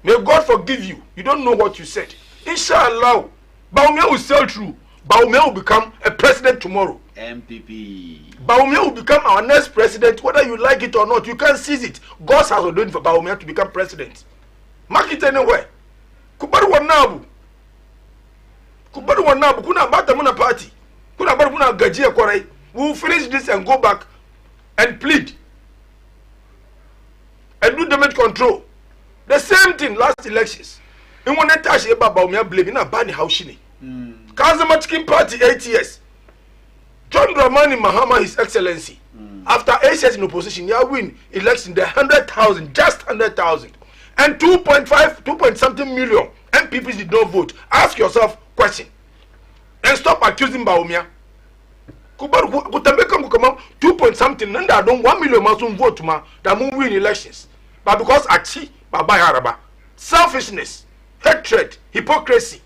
May God forgive you. You don't know what you said. Inshallah, Bawumia will sail through. Bawumia will become a president tomorrow. MPP. Bawumia will become our next president, whether you like it or not. You can't seize it. God has ordained for Bawumia to become president. Mark it anywhere. Kubaru wanabu. Kuna bata muna party. Kuna baru muna gajia kwarai. We will finish this and go back and plead. And do damage control. The same thing last elections. In one touch about Bawumia blame in a bani haushini. Kazamatskin party 8 years. John Dramani Mahama, His Excellency. After 8 years in opposition, you win election the 100,000, just 100,000. And 2 something million MPPs did not vote. Ask yourself question. And stop accusing Bawumia. Kutambeka mukama 2 something nanda don't 1 million masum vote ma that mun win elections. But because achi baba yaraba. Selfishness, hatred, hypocrisy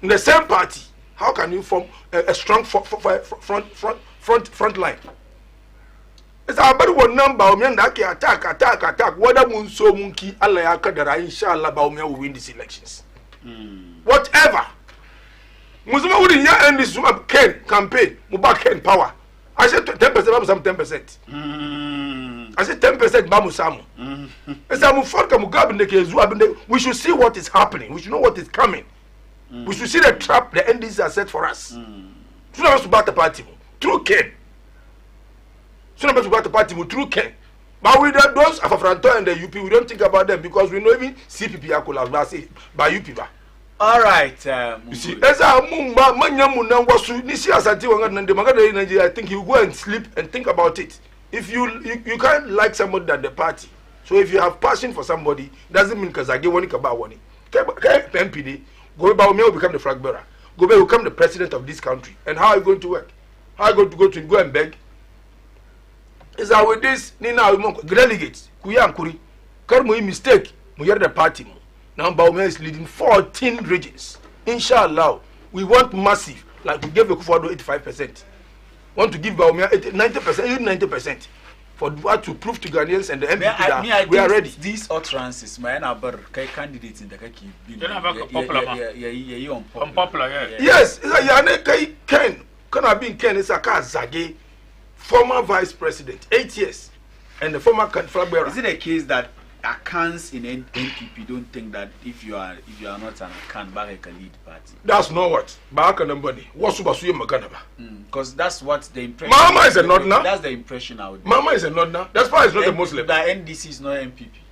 in the same party. How can you form a strong front line? It's about one number of attack. Whether mun so munki Allah ya kadara inshallah Bawumia will win these elections. Whatever. Musuma would ya end this Ken campaign, Mubak Ken power. I said 10% Bamusam 10%. I said 10% Bamusamu. We should see what is happening. We should know what is coming. We should see the trap the NDCs are set for us. Should not about the party through Ken. Should not about the party through Ken. But with those of Afranto and the UP, we don't think about them because we know even CPP are collapsed by UP. All right. You see, as I mumba manyamuna wasu nisi asati wanga magada in Nigeria. I think you go and sleep and think about it. If you can't like somebody than the party. So if you have passion for somebody, doesn't mean because I get one kaba one. MPD, Gobe will become the flag bearer. Gobe will become the president of this country. And how are you going to work? How are you going to go and beg? Is that with this Nina delegates, Kuya and Kuri, Karmu mistake, we are the party. Now Baumia is leading 14 regions. Inshallah, we want massive, like we gave Kufuado 85%. Want to give Baumia 90%, even 90%. For what to prove to Ghanaians and the MP that we are ready. These utterances, my candidates in the Kaki. Unpopular, yeah. Yes, Ken. Can have been Ken Isaka Zage, former vice president, 8 years, and the former flag bearer. Is it a case that Akans in NPP don't think that if you are not an Akan, Barek can lead party? That's not what. Baraka Nambani. What's Subasuye Maganaba? Because that's what the impression. Mama is a Nodna. That's the impression I would. Mama is a Nodna. That's why it's not a Muslim. The NDC is not NPP.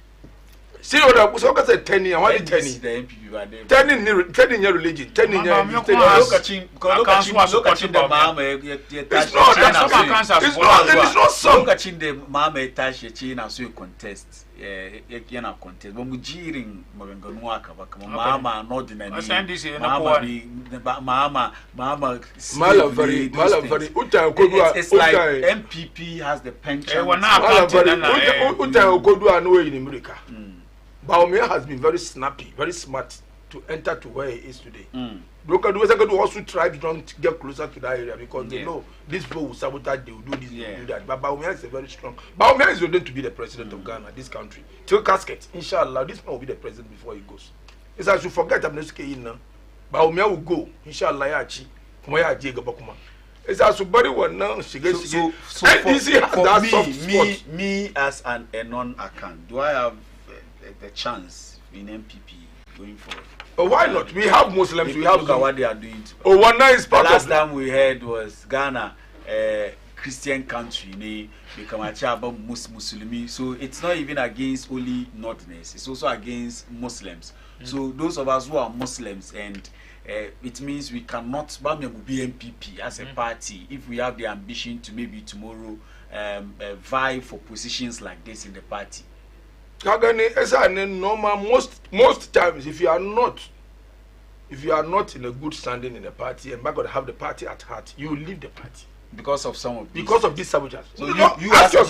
See what I said 10 years. I want 10 years. The NPP were there. 10 in your religion. 10 in your look at the mama. It's not some. Look at the mama touch China so you contest. Yeah, contest. But mujiring Maganganwaka, mama not in any. Mama. It's like MPP has the pension. Baumia has been very snappy, very smart to enter to where he is today. Local also tribes don't get closer to that area because they know this people will sabotage, they will do this, they will do that. But Baumia is a very strong. Baumia is ordained to be the president of Ghana, this country. Till casket, inshallah, this man will be the president before he goes. It's as you forget I'm not saying now. Baumia will go, inshallah, yachi. It's as you bury one now, she gets so for me as a non-account, do I have the chance in MPP going forward? Oh, why not? We have Muslims. We have. Look at what they are doing. One is part last time we heard was Ghana, Christian country. They become a chaba Muslimi. So it's not even against only Northerners. It's also against Muslims. So those of us who are Muslims, and it means we cannot be MPP as a party if we have the ambition to maybe tomorrow vie for positions like this in the party. Normal most times if you are not in a good standing in the party and back to have the party at heart, you will leave the party because of some of these sabotage. So you as a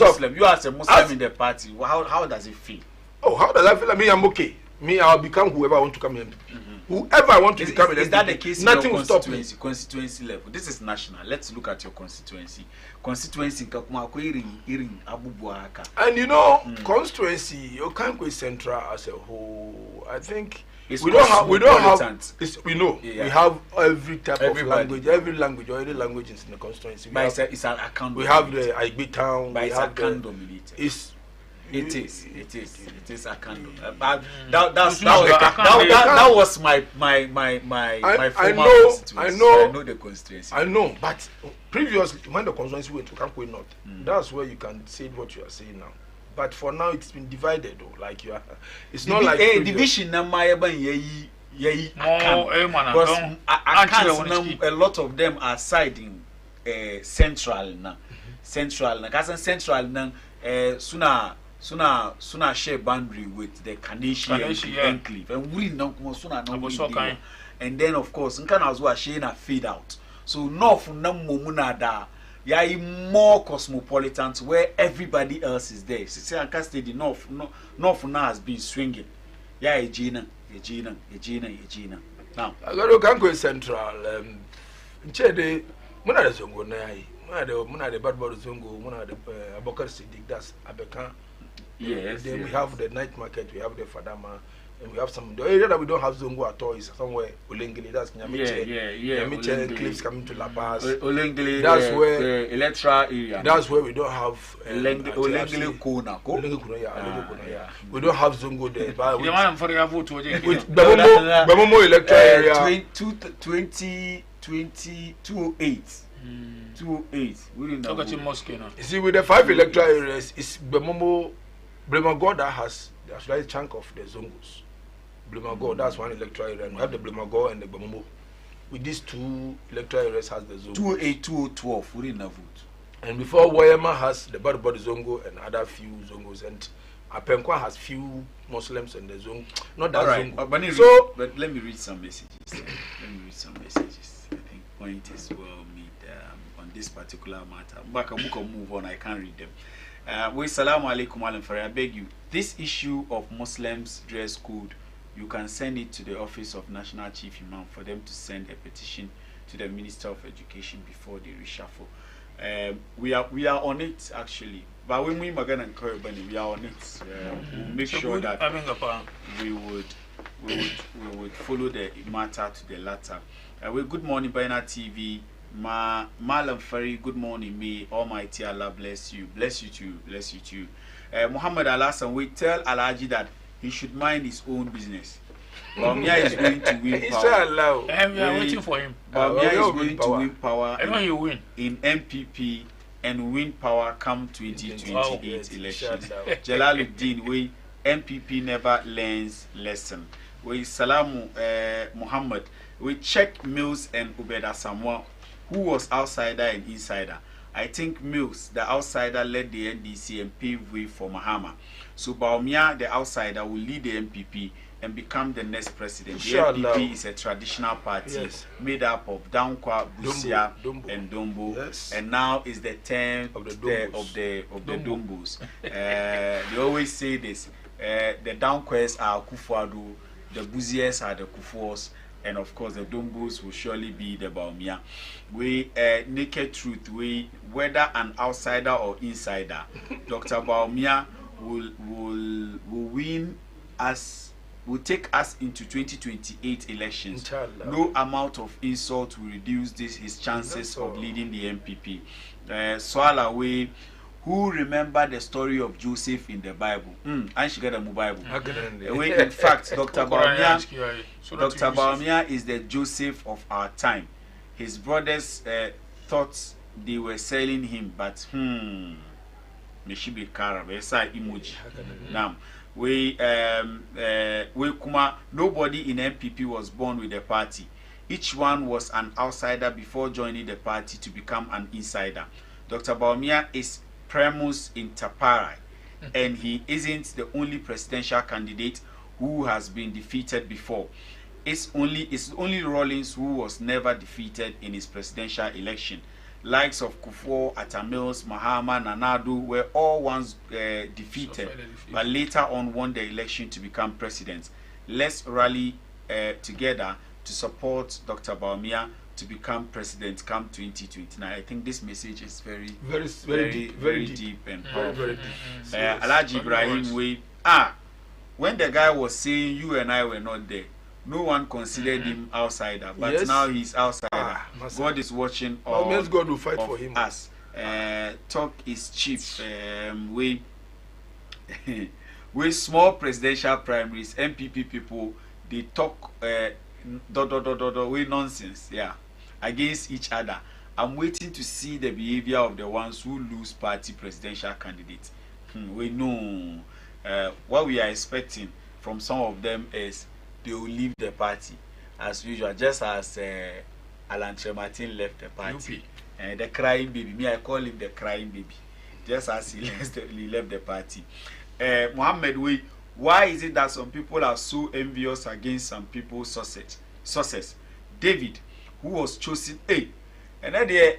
Muslim, in the party, how does it feel? Oh, how does I feel? I mean, I'm okay. Me, I'll become whoever I want to come in. Whoever I want to become. Is that the case nothing in your will stop me. Constituency level? This is national. Let's look at your constituency. Constituency and you know, constituency, you can't go central as a whole. I think it's we don't have we have every type of language, every language or any languages in the constituency. It's an account. We have the IB town. But it's account dominated. It is a candle. That was my former constituency. I know the constituency. I know, but previously when the constituency went to Kankwe North, that's where you can say what you are saying now. But for now it's been divided though. Like you are, it's not like division. Because a lot of them are siding central now. Central now. Suna share boundary with the Kaneshie enclave, and we don't suna no. And then of course, Nkana as well share a fade out. So north Namunada, yai more cosmopolitan where everybody else is there. Say Anka State the north now has been swinging. Yeah, Ejina. Now, I got to go central. Chede, Muna de Zongo Nai, Muna de Bad Body Zongo, Muna de Abokar Sidik, that's Abekan. Yes. Then we have the night market, we have the Fadama, and we have some. The area that we don't have Zongo at all is somewhere Olengili. That's Nyamiche. Nyamiche cliffs coming to La Paz. Olengili. That's where the Electra area. That's where we don't have Olengili Kona. Yeah. We don't have Zongo there. But the man for your vote was Bemomo Electra area. 208. 208. We didn't know. You see, with the 5 electoral areas, it's Bemomo. Bremer Goda has the chunk of the Zongos. Blemago, that's one electoral area. We have the Blemago and the Bamumbo. With these two electoral areas has the Zongo. 208, 2012, we didn't vote. And before Wayama has the Bad Zongo and other few Zongos, and Apenkwa has few Muslims and the Zongo. Not that right. Zongo. But let me read some messages. I think point is well made on this particular matter. Back a book of move on, I can't read them. We Salamu alaikum alam Fari. I beg you, this issue of Muslims dress code, you can send it to the Office of National Chief Imam for them to send a petition to the Minister of Education before they reshuffle. We are on it actually, but when we magana and we are on it. We'll make sure that we would follow the matter to the latter. Good morning, Bina TV. Malam Fari, good morning. May Almighty Allah bless you. Bless you too. Muhammad Alasan, we tell Alaji that he should mind his own business. Bawumia is going to win power. And we are waiting for him. Bawumia is going to win power in MPP and win power come 2028 elections. Jalaluddin, we MPP never learns lesson. We Salamu Muhammad, we check Mills and Ubeda Samoa, who was outsider and insider. I think Mills, the outsider, led the NDC and paved way for Mahama. So Bawumia, the outsider, will lead the MPP and become the next president. The MPP is a traditional party made up of Dankwa, Busia, and Dombo, and now is the turn of the Dombos. They always say this: the Dankwas are Kufuado, the Busias are the Kufuos, and of course the Dombos will surely be the Bawumia. We naked truth, we whether an outsider or insider, Dr. Bawumia will win us, will take us into 2028 elections. Inshallah. No amount of insult will reduce his chances of leading the MPP. Swallow away. Who remember the story of Joseph in the Bible? I should get a Bible. In fact, Dr. Bawumia is the Joseph of our time. His brothers thought they were selling him, but Meshibi Karab, emoji. Now, we Kuma, nobody in MPP was born with a party. Each one was an outsider before joining the party to become an insider. Dr. Bawumia is primus inter pares, and he isn't the only presidential candidate who has been defeated before. It's only Rawlings who was never defeated in his presidential election. Likes of Kufuor, Atamils, Mahama, Nanadu were all once defeated, but later on won the election to become president. Let's rally together to support Dr. Bawumia to become president come 2029. I think this message is very deep and powerful. Alhaji Ibrahim, when the guy was saying you and I were not there, no one considered him outsider, but now he's outsider. God is watching all God will fight for him. Us. Talk is cheap. We small presidential primaries, MPP people, they talk we nonsense, against each other. I'm waiting to see the behavior of the ones who lose party presidential candidates. We know what we are expecting from some of them is they will leave the party as usual, just as Alan Martin left the party. And the crying baby, me I call him the crying baby, just as he left the party. Mohammed, why is it that some people are so envious against some people's success? David, who was chosen, and then the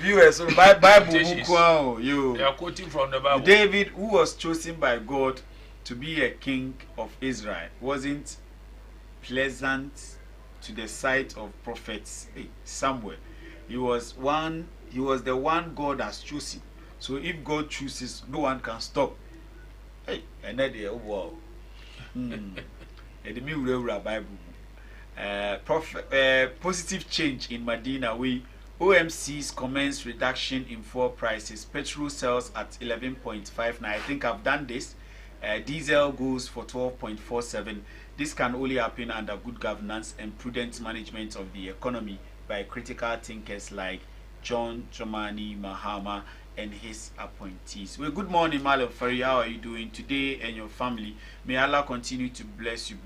viewers, Bible, they are quoting from the Bible. David, who was chosen by God to be a king of Israel, wasn't pleasant to the sight of prophets Samuel. He was the one God has chosen. So if God chooses, no one can stop. And then they wow. Bible. Positive change in Medina. OMC's commence reduction in fuel prices. Petrol sells at 11.59. I think I've done this. Diesel goes for 12.47. This can only happen under good governance and prudent management of the economy by critical thinkers like John Dramani Mahama and his appointees. Well, good morning, Malam Fari. How are you doing today and your family? May Allah continue to bless you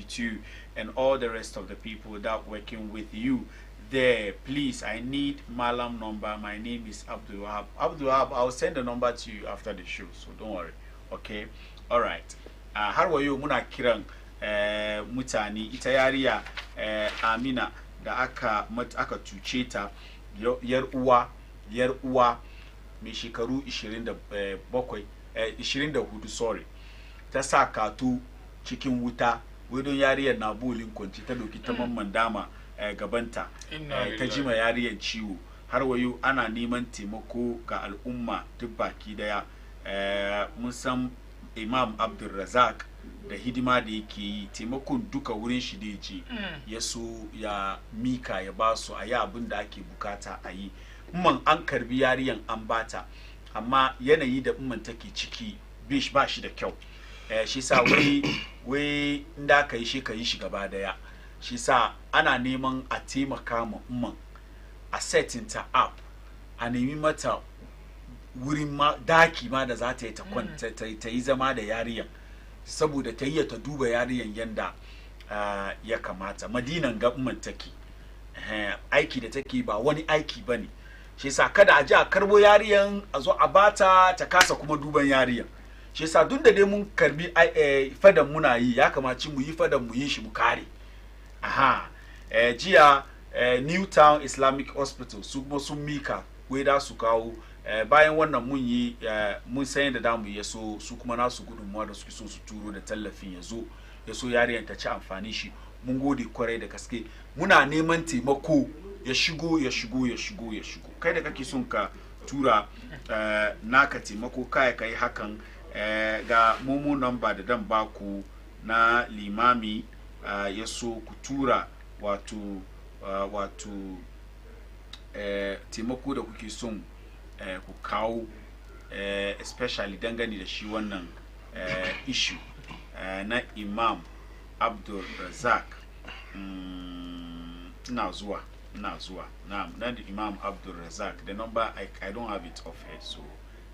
too, and all the rest of the people that working with you there. Please, I need Malam number. My name is Abdul Wahab. Abdul Wahab, I'll send the number to you after the show, so don't worry. Okay, all right. Har you muna kiran mutane ita yariya Amina da aka cuce ta yar uwa mai shekaru 24 sorry, ta sa katu cikin wuta wadon yariyar na bolin kwanci ta doki ta mamman dama gabanta ta jima yariyar ciwo. Har wayo ana neman taimako ga al'umma duk baki daya. Mun san Imam Abdul Razak da hidima da yake yi, taimakon duka wurin shi da yake ya so ya mika ya ba su a yi abin da ake bukata a yi. Umman an karbi yariyan an bata, amma yanayi da umman take ciki ba shi da kyau. Shi sa wai inda ka yi shi ka yi shi gaba daya. Shi sa ana neman a taimaka ma umman a setting ta up, a nemi mata wurin daki ma da za ta yi ta kwanta ta yi zama da yariyan, saboda ta yi ta duba yariyan yanda ya kamata. Madinan ga umman take aiki da take ba wani aiki bane. Shi yasa kada a ji a karbo yariyan a zo a bata ta kasa kuma duban yariyan. Shi yasa duk da dai mun karbi fadan muna yi, ya kamaci mu yi fadan mu yi shi mu kare. Jiya Newtown Islamic Hospital su kuma sun mika wai da su kawo. Bayan wannan mun san yadda damu ya so su kuma nasu gudunmuwa da suke so su turo da tallafin ya so yariyan ta ci amfani shi. Mun gode kwarai da gaske. Muna neman taimako ya shigo. Kai da kake son ka tura naka taimako kai hakan ga momo number da dan baku na limami ya so ku tura wato taimako da kuke son ku kawo, especially dangane da shi wannan issue na Imam Abdul Razak. Ina zuwa na da Imam Abdul Razak. The number I don't have it off head, so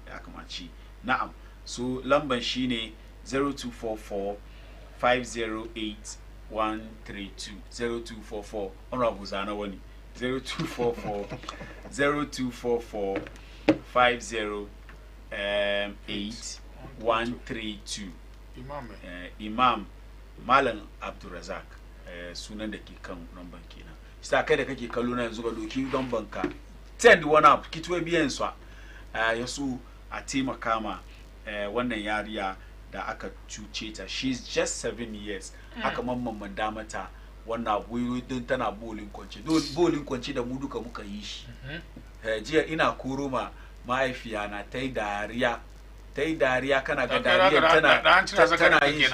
ya kamaci. Na'am, so lamban shine 0244 508 132 0244 honorable zana wani 0244 508 132. Imam Malam Abdul Razak sunan da ke kan number kenan. Sai kai da kake kallo na yanzu ga doki number ka send one up kitwe biyan su yaso a taimaka ma wannan yariya da aka cuce ta. She's just 7 years. Aka mamman da mata wannan abu din tana bolin kwanci da mu duka muka yi shi. Jiya ina koro ma mahaifiya na ta yi dariya kana ga dariyar tana yi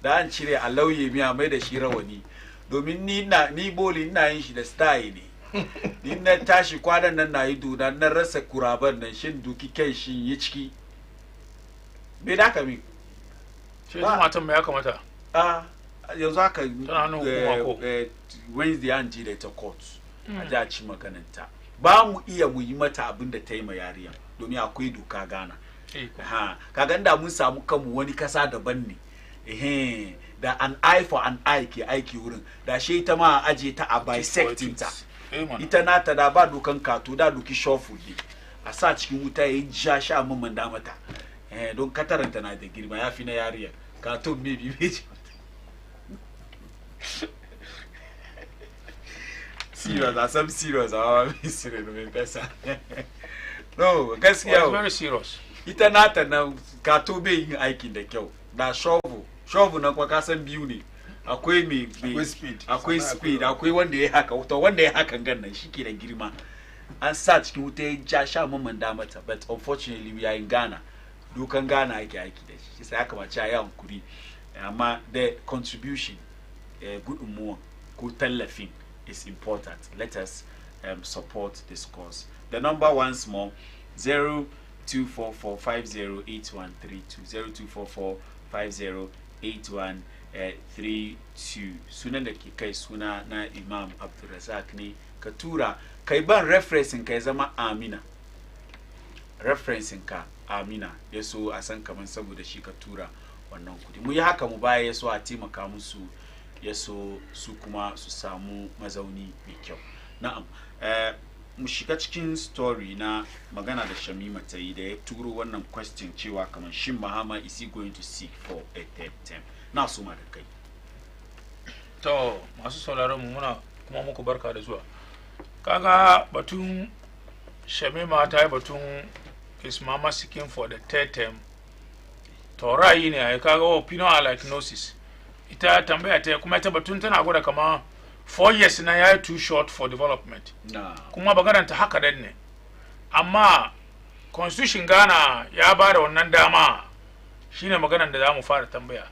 da an cire a lauye miya mai da shi rawani, domin ni boli ina yin shi da style ne. Ni na tashi kwanan nan na yi duna na rasa kuraban nan shin duki kai shi yi ciki me da ka mi shi matan me ya kamata yanzu haka Wednesday an ji da ta court a ja ci magananta. Ba mu iya mu yi mata abin da ta yi ma yariya domin akwai doka Ghana. Kaga da mun samu kanmu wani kasa daban ne, da an eye for an eye ke aiki wurin da shi ita ma aje ta a bisecting ta. Ita nata da ba dokan kato da doki shofu ne a sa cikin wuta ya ja sha mamman da mata, don kataranta na da girma ya fi na yariya kato maybe beji. Serious, I'm serious. I'm serious. No, gaskiya very serious. Ita nata na kato bai yin aikin da kyau. Da shovel na kwa kasan biyu ne. Akwai speed, akwai wanda ya haka, to wanda ya haka gannan shike da girma. An sa cikin wuta ya ja sha mamman da mata, but unfortunately we are in Ghana. Dukan Ghana yake aiki da shi. Sai aka mace a yawan kuri. Amma the contribution gudunmuwa ko tallafin is important. Let us support this cause. The number once more 0244508132 0244508132. 3 2 sunan da ke kai suna na Imam Abdulrazak ne ka tura kai ban referencing ka ya zama Amina referencing ka Amina yaso a san kaman saboda shi ka tura wannan kudi mu yi haka mu baya yaso a taimaka musu yaso su kuma su samu mazauni mai kyau na'am mu shiga cikin story na magana da Shamima ta yi da ya turo wannan question cewa kaman shin Mahama is he going to seek for a third term na so ma da kai to masu sauraron mu muna kuma muku barka da zuwa kaga batun Shamima ta yi batun is Mama seeking for the third term to ra'ayi ne ai kaga opinion like gnosis ita tambaya ta kuma ita batun tana gwada kama 4 years na yayi too short for development kuma bagaran ta haka dan ne amma constitution Ghana ya ba da wannan dama shine maganar da zamu fara tambaya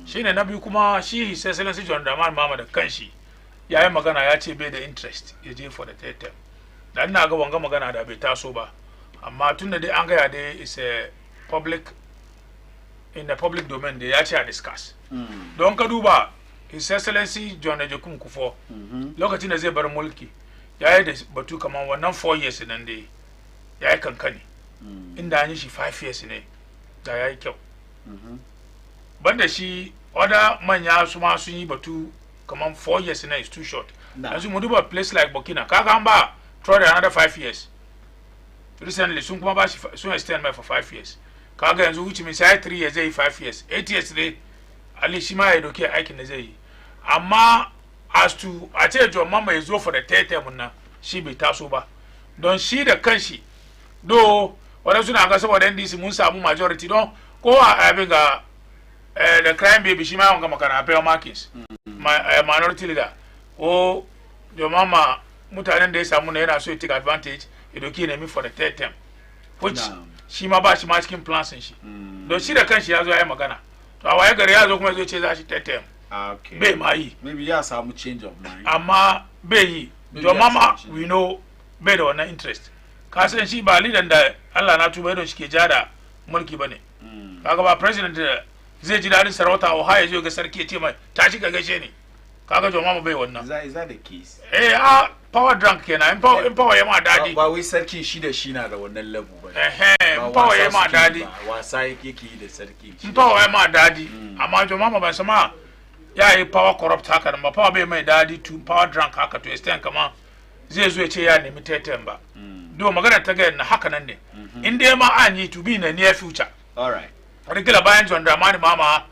shine na biyu kuma shi His Excellency John Dramani Mahama da kanshi yayi magana ya ce bai da interest ya je for the third term dan na ga wanga magana da bai taso ba amma tunda dai an gaya dai is a public in the public domain da ya ce a discuss don ka duba His Excellency John Ejekun Kufuor lokacin da zai bar mulki yayi da batu kaman wannan 4 years nan dai yayi kankani inda an yi shi 5 years ne da yayi kyau banda shi other manya su ma sun yi batu kaman 4 years na is too short yanzu mu duba place like Burkina kaga an ba try another 5 years recently sun kuma ba shi sun extend by for 5 years kaga yanzu which means sai 3 years zai 5 years 8 years dai ali shi ma ya doke aikin da zai yi amma as to a ce John Mahama ya zo for the third term na shi bai taso ba don shi da kanshi do wanda suna ga saboda NDC mun samu majority don ko a abin ga the crime baby shi ma yawan ga makana pay markings minority leader o John Mahama mutanen da ya samu na yana so ya take advantage ya doke ne mi for the third term which shi ma ba shi ma cikin plans shi don shi da kanshi ya zo ya yi magana to a waye gari ya zo kuma zai ce za shi third term bai ma yi maybe ya samu change of mind amma bai yi John Mahama we know bai da wannan interest ka san shi ba leader da Allah na tuba don shi ke jada mulki bane kaga ba president zai ji dadin sarauta o haye zai ga sarki ya ce mai tashi ka gaishe ni kaga John Mahama bai wannan is that the case power drunk kenan in power ya ma dadi ba wai sarki shi da shi na da wannan level ba in power ya ma dadi wasa yake yi da sarki in power ya ma dadi amma John Mahama ban sama ya yi power corrupt haka ba power bai mai dadi to power drunk haka to extend kama zai zo ya ce ya nemi teten ba do magana ta ga na haka nan ne in dai ma an yi to be in the near future all right regular bayan John Dramani Mahama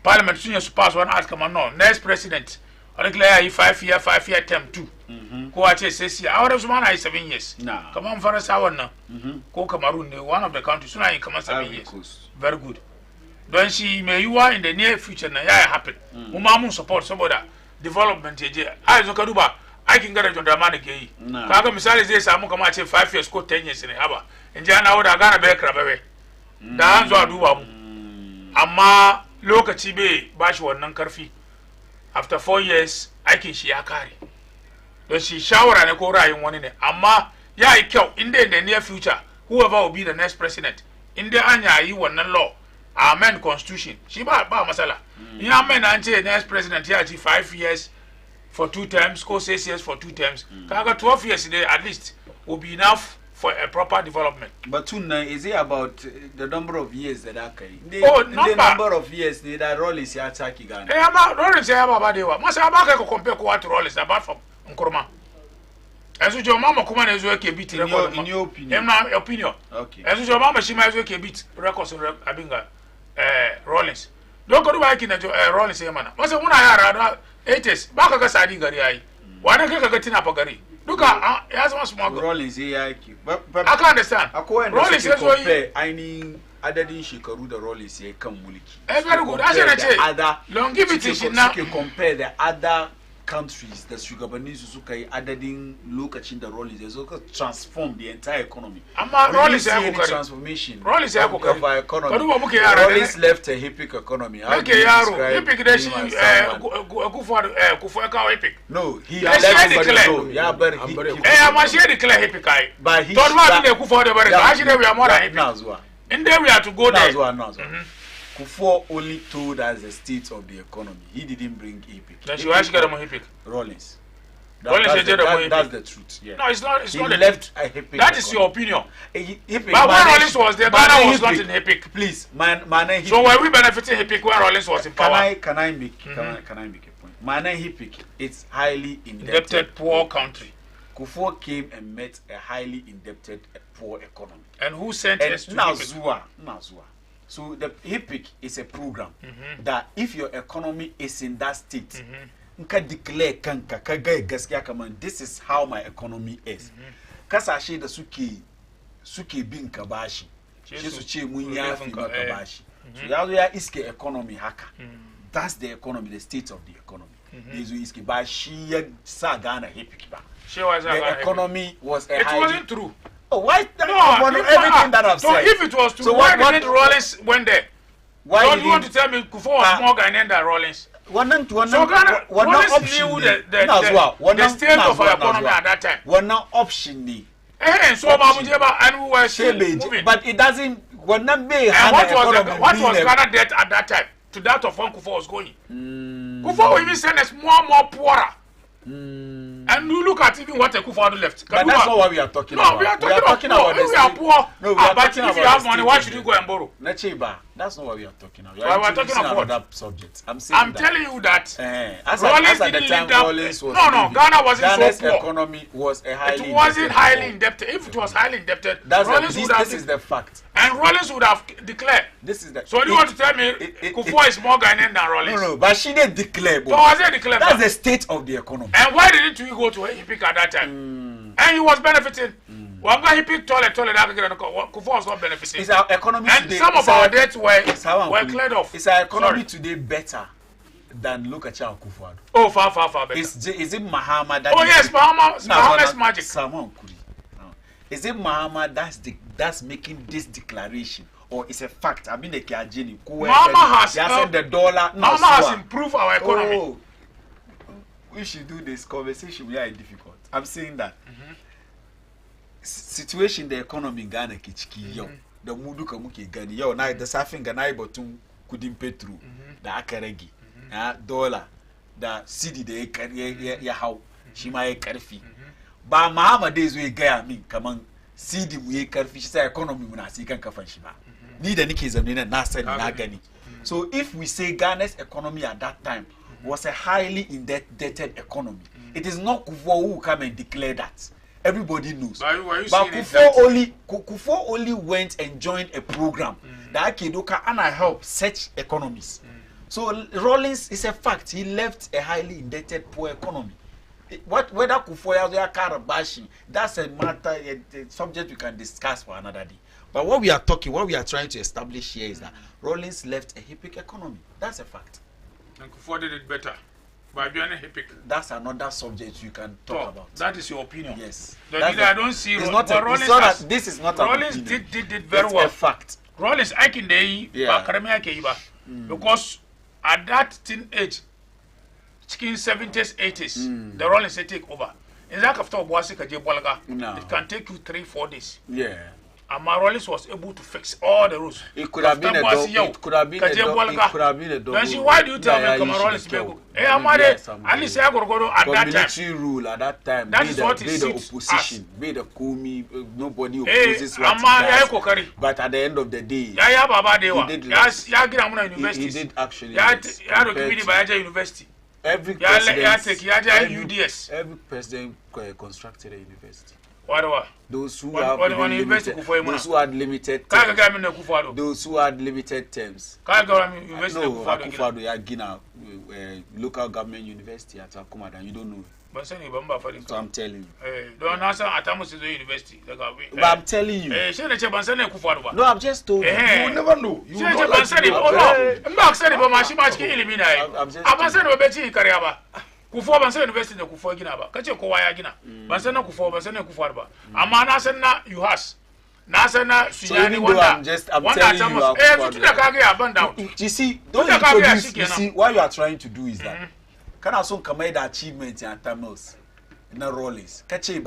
parliament sun yi su pass one act kama no next president regular ya yi 5 year term 2 ko a ce sai siya a wadda su ma na yi 7 years kamar faransa wannan ko Cameroon ne one of the countries suna yi kamar 7 years very good don shi mai yiwuwa in the near future na ya yi happen mu ma mun support saboda development ya je a yanzu ka duba aikin gada John Dramani ke yi kaga misali zai samu kama a ce 5 years ko 10 years ne haba in ji ana wadda gana bai karabe da an zo a duba mu amma lokaci bai ba shi wannan karfi after 4 years aikin shi ya kare don shi shawara ne ko ra'ayin wani ne amma ya yi kyau inda in the near future whoever will be the next president inda an yayi wannan law amend constitution shi ba matsala in amend an ce next president ya ci 5 years for 2 terms ko 6 years for 2 terms kaga 12 years ne at least will be enough for a proper development. But is it about the number of years that are coming? The number of years that Rollins ya attack Ghana. Rollins ya ba dewa. Masa ba kai ko compare ko what Rollins apart from Nkrumah. Ezu John Mahama kuma ne zo yake beat record. In your opinion. In my opinion. Okay. Ezu John Mahama shi ma zo yake beat records abinga Rollins. Don ko duba yake na Rollins ya mana. Masa muna yara da 80s ba ka ga sadi gari yayi. Wani kai ka ga tina fa gari. Duka ya zama smuggle. Rollins ya yake. I can understand. Rollins ya zo yi ainihin adadin shekaru da Rollins ya kan mulki. Very good. Ashe na ce longevity shi na suke compare the other countries da shugabanni su suka yi adadin lokacin da Rollins ya zo ka transform the entire economy. Amma Rollins ya kokari. Transformation. Rollins ya kokari. Ka duba muke yara. Rollins left a hippic economy. Muke yaro. Hippic da shi kufu ya kawo hippic. No, he left everybody ya bar hippic. Amma shi ya declare hippic ai. But he Told me ne kufu da bare. Ba shi ne we are more than hippic. Na zuwa. In there we are to go there. Na zuwa. Kufuor only told us the state of the economy. He didn't bring HIPC. Then she was getting HIPC. Rollins. That's the truth. Yeah. No, it's not. It's he not left a HIPC. That is your opinion. HIPC. But when Rollins was there, Ghana was not in HIPC. Please, so were we benefiting HIPC when Rollins was in power? Can I make a point? HIPC, it's highly indebted poor country. Kufuor came and met a highly indebted poor economy. And who sent us to HIPC? So the HIPC is a program that if your economy is in that state, nka declare kanka kaga gaskiya kaman this is how my economy is. Kasashe da suke bin ka bashi. Shi su ce mun yafi maka bashi. So yazo ya iske economy haka. That's the economy, the state of the economy. Yazo iske bashi ya sa Ghana HIPC ba. The economy was a It wasn't true. Oh, why? No, everything that I've said. So if it was true, so why didn't Rollins went there? Why don't you want to tell me Kufuor was more Ghanaian than Rollins? So Ghana, Rollins knew the state of our economy at that time. One option ni. So and we were still moving. But it doesn't. What was Ghana debt at that time to that of when Kufuor was going? Kufuor will even send us more and more poorer. And you look at even what Kufuor left. But that's not what we are talking about. No, we are talking about this. We are poor. No, we are but talking if you have money, why should you go and borrow? That's not what we are talking about. We are talking about that subject. I'm telling you that Rollins at the time Rollins was Ghana wasn't Ghana's so poor. economy was a highly It wasn't highly indebted. If it was highly indebted, this is the fact. And Rollins would have declared. This is the. So you want to tell me Kufuor is more Ghanaian than Rollins? No, but she didn't declare. So was it declared? That's the state of the economy. And why didn't we go to HIPC at that time? And he was benefiting. One guy HIPC toilet, Kufuor was not benefiting. Is our economy and today? Some of our debts were cleared off. Is our economy today better than Lukacha Kufuor? Oh, far better. Is it Mahama that? Oh yes, Mahama's magic. Is it Mahama that's making this declaration, or is a fact? I mean, the Kiajini. Mahama the dollar. Mahama has improved our economy. Oh, we should do this conversation. We are difficult. I'm saying that situation the economy in Ghana kichiki yo the mudu kamuke Ghana yo na the surfing Ghana bottom couldn't pay through the akaregi dollar the cedi the ya how shima ya karfi ba Mahama days we ga min kaman cedi mu ya karfi shi sai economy mu na sai kan kafan shi ba ni da nake zamne na sani na gani. So if we say Ghana's economy at that time was a highly indebted economy, it is not Kufuor who come and declare that. Everybody knows. But Kufuor only went and joined a program that Kedoka and I help such economies. So Rollins is a fact. He left a highly indebted poor economy. Whether Kufuor has a car bashing, that's a matter, a subject we can discuss for another day. But what we are trying to establish here is that Rollins left a HIPC economy. That's a fact. And Kufuor did it better. By being a HIPC. That's another subject you can talk about. That is your opinion. Yes. I don't see. It's not Rollins. This is not Rollins an opinion. did very well. It's a fact. Rollins, I can day. Because at that teenage, chicken 70s, 80s, the Rollins take over. In that after it can take you 3-4 days. Yeah. And Rollins was able to fix all the rules. It could have been a double. Then she, why do you tell me Rollins? At least I go at that time. Military rule at that time. That is what it the opposition. Made the Kumi. Nobody opposes what he does. But at the end of the day, he did actually. Every president constructed a university. Those who had limited terms. Those who had limited terms. No, Akufo-Addo Yagina local government university at Akumadan. You don't know. So I'm telling you. Don't answer Atamus University. But I'm telling you. No, I'm just told you. You never know. You will not like Kufuor Bansa University in Kufuor Ginaba. Kache Kowaya Gina. Bansana Kufuor. Amana Sena you has. Nasana Suyani wonder. You see, don't introduce. You see, what you are trying to do is that. Can also come the achievements in Tamils. Na Rollins. Kache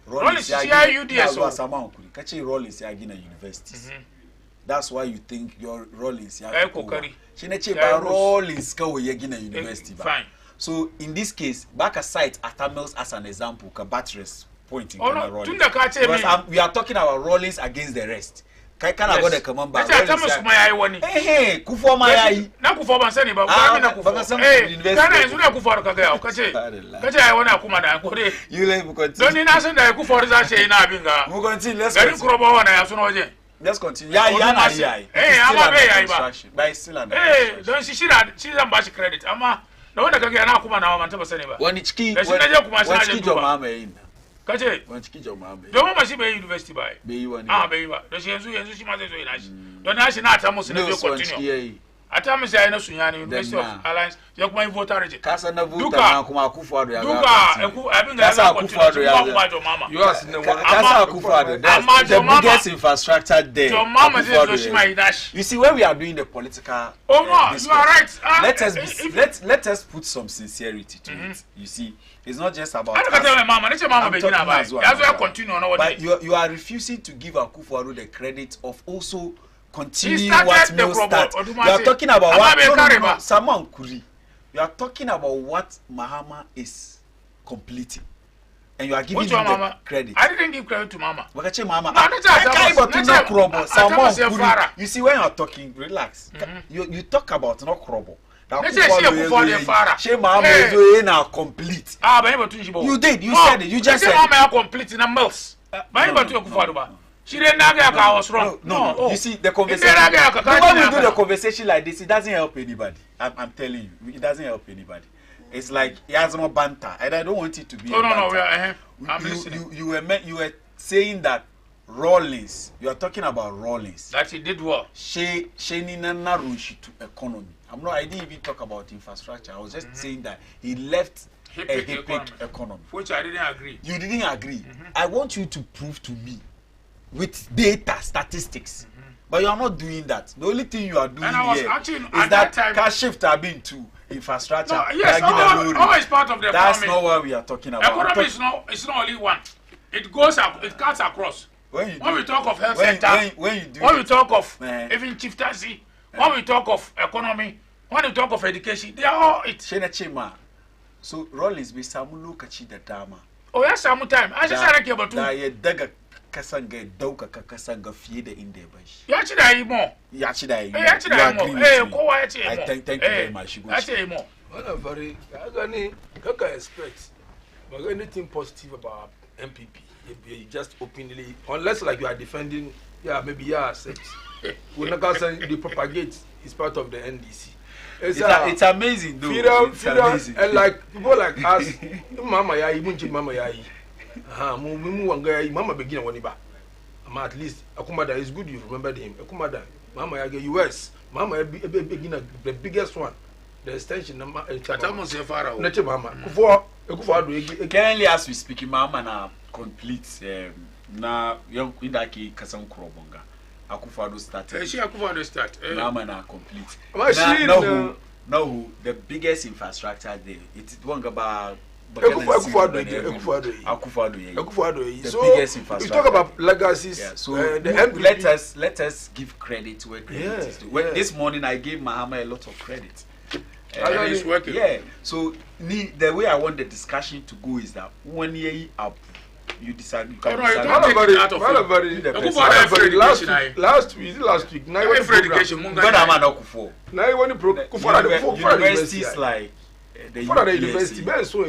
Rollins. UDS. Kache Rollins Yagina universities. That's why you think your Rollins. She Rollins go university. Fine. So in this case, back aside Atamils as an example, Kabatris pointing Rollins. Because we are talking about Rollins against the rest. Kai kana go the command back. Hey, Kufo Mayai. Na Kufo Bansani ba na Kufo. Kana yanzu na Kufo ka ga kace. Kace ai wani akuma da kore. You let me continue. Don ni na san da Kufo za shi ina abinga. We continue. Let's continue. Gari kuroba wana ya suno waje. Let's continue. Yeah. Ama be yayi ba. By still under. Don shi zan ba shi credit amma da wanda kage yana akuma na manta ba sani ba. Wani ciki. Da shi na je kuma sai na je duba. Mama yin. Kace wani ciki jama'a bai don mama shi bai university ba yi wani bai ba da shi yanzu shi ma zai zo ina shi don na shi na ta musu na je continue ata musu yayi na sunya ne University of Alliance ya kuma yi voter registration ka san na voter na kuma Akufo-Addo ya duka abin ga ya Akufo-Addo ya mama you are seeing ka san Akufo-Addo that's the biggest infrastructure there your mama zai zo shi ma ina shi you see when we are doing the political no you are right let us put some sincerity to it you see. It's not just about. But you are refusing to give Akufo-Addo the credit of also continuing what Mills started. You are talking about what Saman Kuri. You are talking about what Mahama is completing, and you are giving him the credit. I didn't give credit to Mama. You see, when you are talking, relax. You talk about not Krobo. Complete. You did. You said it. You just said it. Complete in a mills. She didn't know I was wrong. No. You see the conversation. When we do the conversation like this, it doesn't help anybody. I'm telling you, it doesn't help anybody. It's like he has no banter, and I don't want it to be. No. I'm listening. You were saying that Rollins. You are talking about Rollins. That he did what? She nina rushi to economy. I didn't even talk about infrastructure. I was just saying that he left a HIPIC economy. Which I didn't agree. You didn't agree. I want you to prove to me with data, statistics. But you are not doing that. The only thing you are doing here is that cash shift have been to infrastructure. No, yes, always part of the That's not what we are talking about. Economy is not only one. It goes up, it cuts across. When we talk of health sector, when we talk of even chieftaincy, when we talk of economy, when we talk of education, they are all it. So Rollins be samu lokaci da dama. Oh yes, samu time. I just like about da ya daga kasanga dauka kasanga fiye da inda ya bashi. Ya ci da yi mo. Ya ci da yi. Ya ci da yi mo. Kowa ya ci mo. I thank you very much. Ya ci mo. Well, very agani kaka expect. But anything positive about MPP, you just openly, unless like you are defending, maybe accept. We're not going to propagate. It's part of the NDC. It's amazing, though. It's amazing. And like people like us, Mama ya, even Mama ya, Mama begin one ba. At least Akumada is good. You remember him. Akumada, Mama ya US, Mama begin the biggest one. The extension number. Mama. Currently, as we speak, Mama na complete. Na young indaki kasan kurobonga. Akufo-Addo started. Akufo-Addo start. Mama na complete. Now the biggest infrastructure there. It's one about Akufo-Addo. The biggest infrastructure. You talk about legacies. Yeah, so let us give credit where credit is due. This morning I gave Mahama a lot of credit. And he's working. Yeah. So the way I want the discussion to go is that 1 year up. You decide. You can decide. Last week. Now you universities like the university. So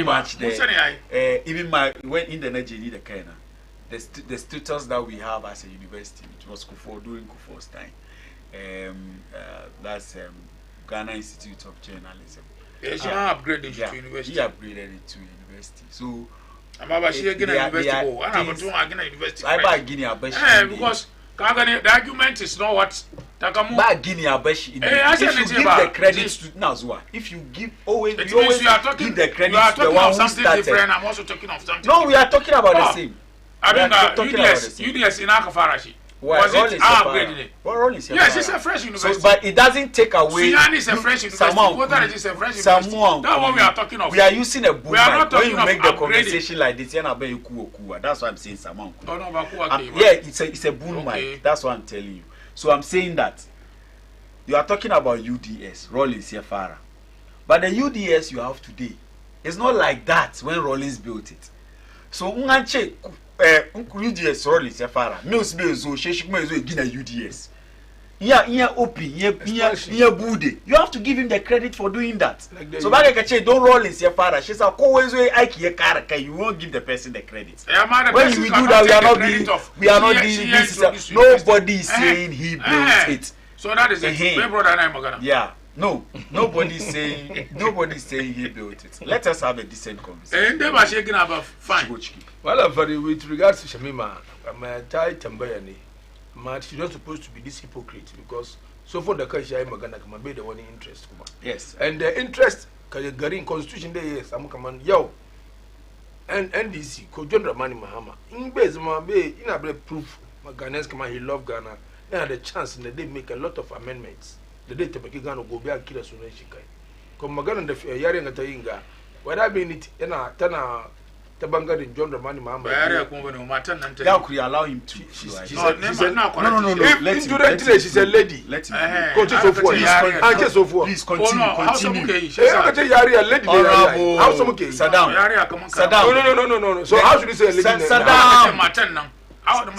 much there. Even when in the Nigeria, the kind the status that we have as a university, it was Kufo during Kufo's time. That's Ghana Institute of Journalism. Yes, you upgraded it to university. He upgraded it to university. So I'm about to get a university. I'm about Guinea because the argument is not what Takamu Guinea Abashi. If you give the credit to Nazwa, if you give always give the credit to the one who started. I'm also talking of something. No, we are talking about the same. I mean, UDS in Akafarashi. Was it upgraded? Yes, it's a French university. So, but it doesn't take away. Sudan is a French university. Kotare is a French university. That's what we are talking of. We are using a boom. We are not talking when you make the upgrading. conversation like this, that's what I'm saying, Saman. Oh, no, yeah, it's a boom okay. mic. That's what I'm telling you. So I'm saying that you are talking about UDS, Rollins Yefara. But the UDS you have today is not like that when Rollins built it. So unganche UDS Rollins Yefara. Mills Bezo, Sheshikmezo Gina UDS. Yeah, open, yeah, bude. You have to give him the credit for doing that. Like so Bagakache don't Rollins Yefara. She's a co-way Ike Karaka. You won't give the person the credit. When we do that, we are not doing this. Nobody is saying he built it. So that is it. Yeah. No, nobody's saying he built it. Let us have a decent conversation. And they were shaking about fine. Well, with regards to Shamima, I'm a tight Tambayani. She's not supposed to be this hypocrite because so far the country I'm gonna be the one interest. Yes. And the interest in constitution day yes, I'm coming yo. And NDC, John Dramani Mahama. In base my be in a proof Ghanaians come he love Ghana. They had a chance and they make a lot of amendments. The day to make Ghana go back kill us on Shikai. Come Magana the Yaring at Tainga. What I mean it in a Tana Tabanga in John Dramani Mahama. How could you allow him to? She said, no. If she's a lady. Let him Please continue. No. So how should you say a lady?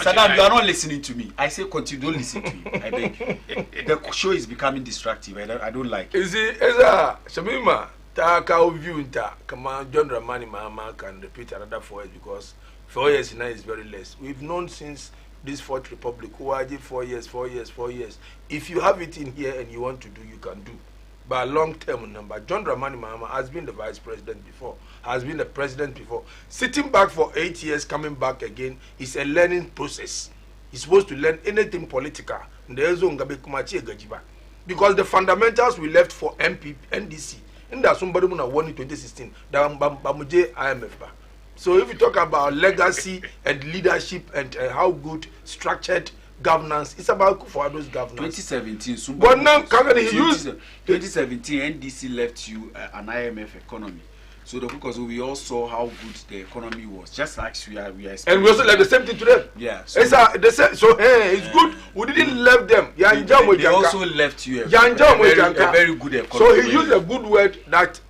Saddam, you are not listening to me. I say continue, don't listen to me. I beg you. The show is becoming distractive. I don't like it. Is it Shamima? Taka view come on, John Dramani Mahama can repeat another 4 years because 4 years now is very less. We've known since this Fourth Republic who are 4 years. If you have it in here and you want to do, you can do. But long term number, John Dramani Mahama has been the vice president before, has been the president before. Sitting back for 8 years, coming back again is a learning process. He's supposed to learn anything political. Because the fundamentals we left for NDC. And that somebody who won in 2016, IMF. So if you talk about legacy and leadership and how good structured governance, it's about for those governance. 2017, but now, 2017, NDC left you an IMF economy. So because we all saw how good the economy was, just like we are. And we also left the same thing to them. Yeah. So it's good. We didn't left them. They also left you a very good economy. So he used a good word that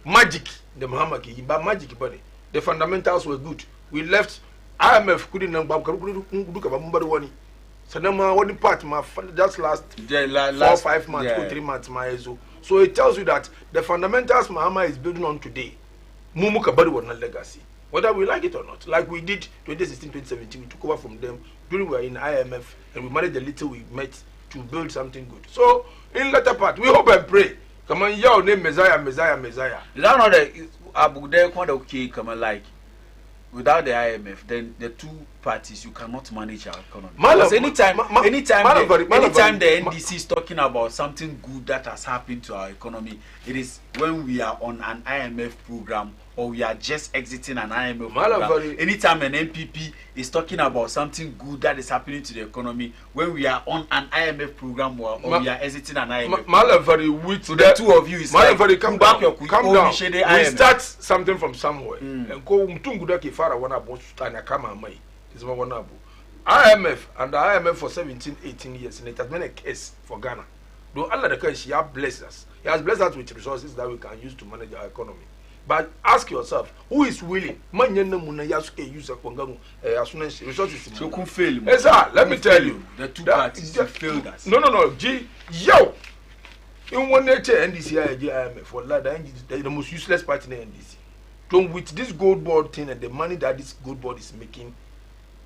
magic, the Muhammad, but magic body. The fundamentals were good. We left IMF couldn't look about one. So now one part just last 4 or 5 months, 2 or 3 months, so it tells you that the fundamentals Muhammad is building on today, Mumuka Badi was not legacy. Whether we like it or not, like we did 2016, 2017, we took over from them during we were in IMF and we managed the little we met to build something good. So in latter part, we hope and pray. Come on, your name Messiah. Is that not the Abu Dhabi okay? Come on, like without the IMF, then the two parties you cannot manage our economy. Anytime the NDC is talking about something good that has happened to our economy, it is when we are on an IMF program or we are just exiting an IMF program. Anytime an MPP is talking about something good that is happening to the economy, when we are on an IMF program or we are exiting an IMF program. So the two of you is like, come down. We start something from somewhere. And go IMF and the IMF for 17-18 years, and it has been a case for Ghana. Though Allah the He has blessed us. He has blessed us with resources that we can use to manage our economy. But ask yourself, who is willing? Resources. So who fail? Let me tell you, the two parties failed us. No. Yo, in one nature, NDC, IMF for the most useless party in NDC. So with this gold board thing and the money that this gold board is making,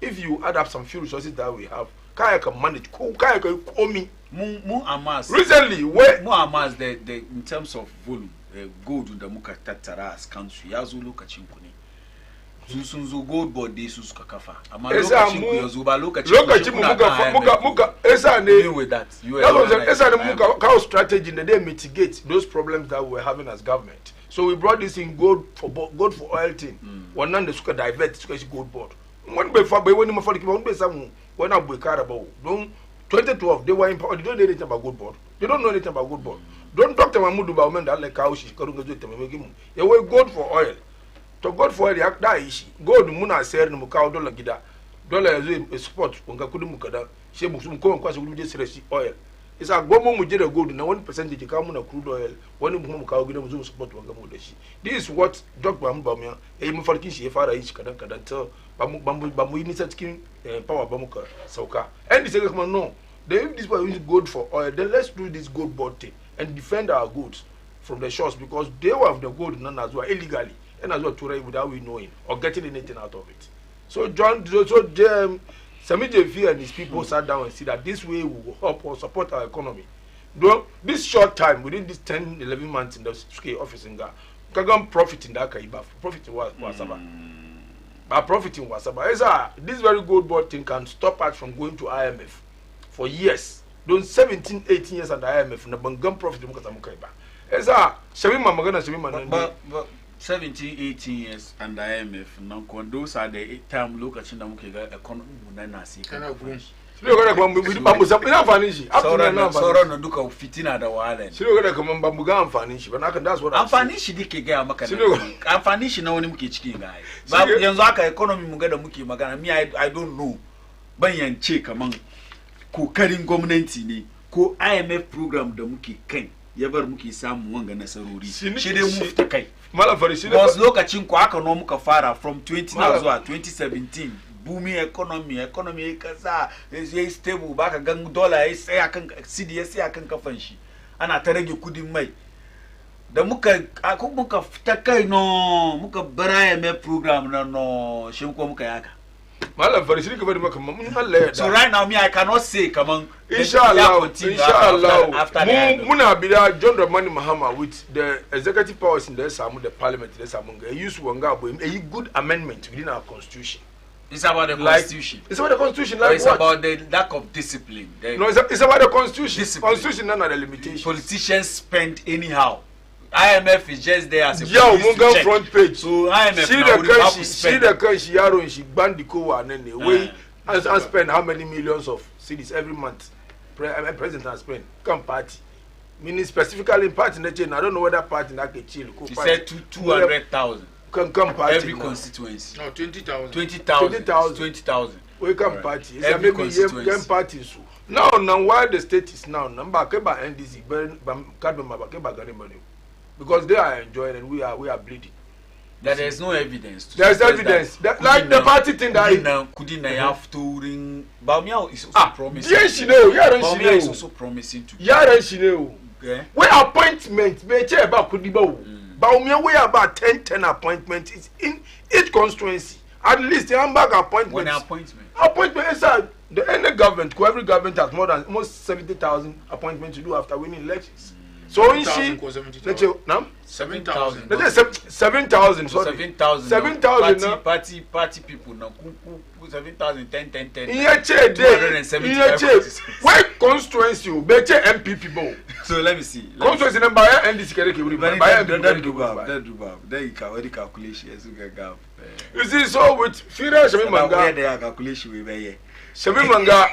if you add up some few resources that we have, Kaya can manage. Kaya can call me. Recently, where in terms of volume, gold in the muka tatara as country, Yazulu Kachinkuni. Zusunzo gold board de sus kakafa. Deal with that. How strategy and they mitigate those problems that we're having as government. So we brought this in gold for oil thing. One none the suka divert gold board. One before when you when I boy Carabao, don't 2012 they were in power. They don't know anything about good board. They don't know anything about good board. Don't talk to Mahmoud about men that like how she can't go to me. They were gold for oil. To gold for oil, that is gold. Muna said no cow dollar gida. Dollar is a spot. Unga kudu mukada. She must come across with this oil. It's a gomo mujere gold. Now 1% come on crude oil. One mumu cow gida muzu support wanga mudeshi. This is what Dr. Bambamia. A mufalki she fara ish kada kada tell bambu initiate skin power bamuka sauka. And the second man no. They if this boy use gold for oil, then let's do this gold board thing and defend our goods from the shores because they have the gold none as well illegally and as well to ride without we knowing or getting anything out of it. So Sami Jefi and his people sat down and see that this way we will help or support our economy. Though this short time, within this 10, 11 months in the scale office in Ghana, Kagam profit in that Kaiba, profit in Wasaba. But profit in Wasaba. This very gold board thing can stop us from going to IMF for years. Don't 17, 18 years at the IMF, na bangam profit in Mukatamukaiba. Esa, Shabima Magana Shabima. But 17, 18 years and the IMF, now those are the time look at Chinamukega economy. Kind of green. Sino gonna come with Bambuza ina fanishi. Sora no duka fitina da wale. Sino gonna come Bambuga amfanishi. But that's what amfanishi dike ga maka. Amfanishi na woni muke ciki ngai. Ba yanzu aka economy mu ga da muke magana me I don't know. Ban yance kaman kokarin gwamnati ne ko IMF program da muke kai ya bar muke samu wanga nasarori. Shi dai mu fita kai. Malafari shi was lokacin ko aka no muka fara from 20 zuwa 2017. Booming economy kasa yayi stable baka gan dollar yayi sai akan cedi yayi sai akan kafan shi ana ta rage kudin mai da muka fita kai no muka baraya mai program na no shin ko muka yaka Malam Farisi ka bari maka mun Allah ya. So right now me I cannot say kaman inshallah muna bida John Dramani Mahama with the executive powers in the Samu the parliament the Samu use wanga a good amendment within our constitution. It's about the constitution. It's about the constitution. Like it's what? about the lack of discipline. No, it's about the constitution. Discipline. Constitution, none of the limitations. Politicians spend anyhow. IMF is just there as a Munga front page. So IMF see the country Yaro she ban the kowa and then the way and spend how many millions of cedis every month. President has spent. Come party. Meaning specifically in party in the chain. I don't know whether party in that can chill. He said 200,000. Come party every constituency. No, 20,000. 20,000. We come party. Every constituency. Come party. Now, while the state is now, number Keba NDC, because they are enjoying and we are bleeding. That there's no evidence. There's evidence. That, like the party thing that Kudina have to ring. Baumia is also promising. Yes, she know. Baumia is also promising to. Yes, she know. We appointment. Me check about Kudibo. Baumia we about 10 appointments is in each constituency. At least the Hamburg appointment. One appointment. Appointment is the any government. Every government has more than almost 70,000 appointments to do after winning elections. So in she, let's say, no? 7,000. Let's say 7,000. Sorry, 7,000. Party people now. 7,000, 10. Yeah, che, 270. Why constituency? Beche MP people. So let me see. Constituency number NDC That do. There you can already calculation. You see, so with Fira Shami Manga, where they are calculation we be Shami Manga,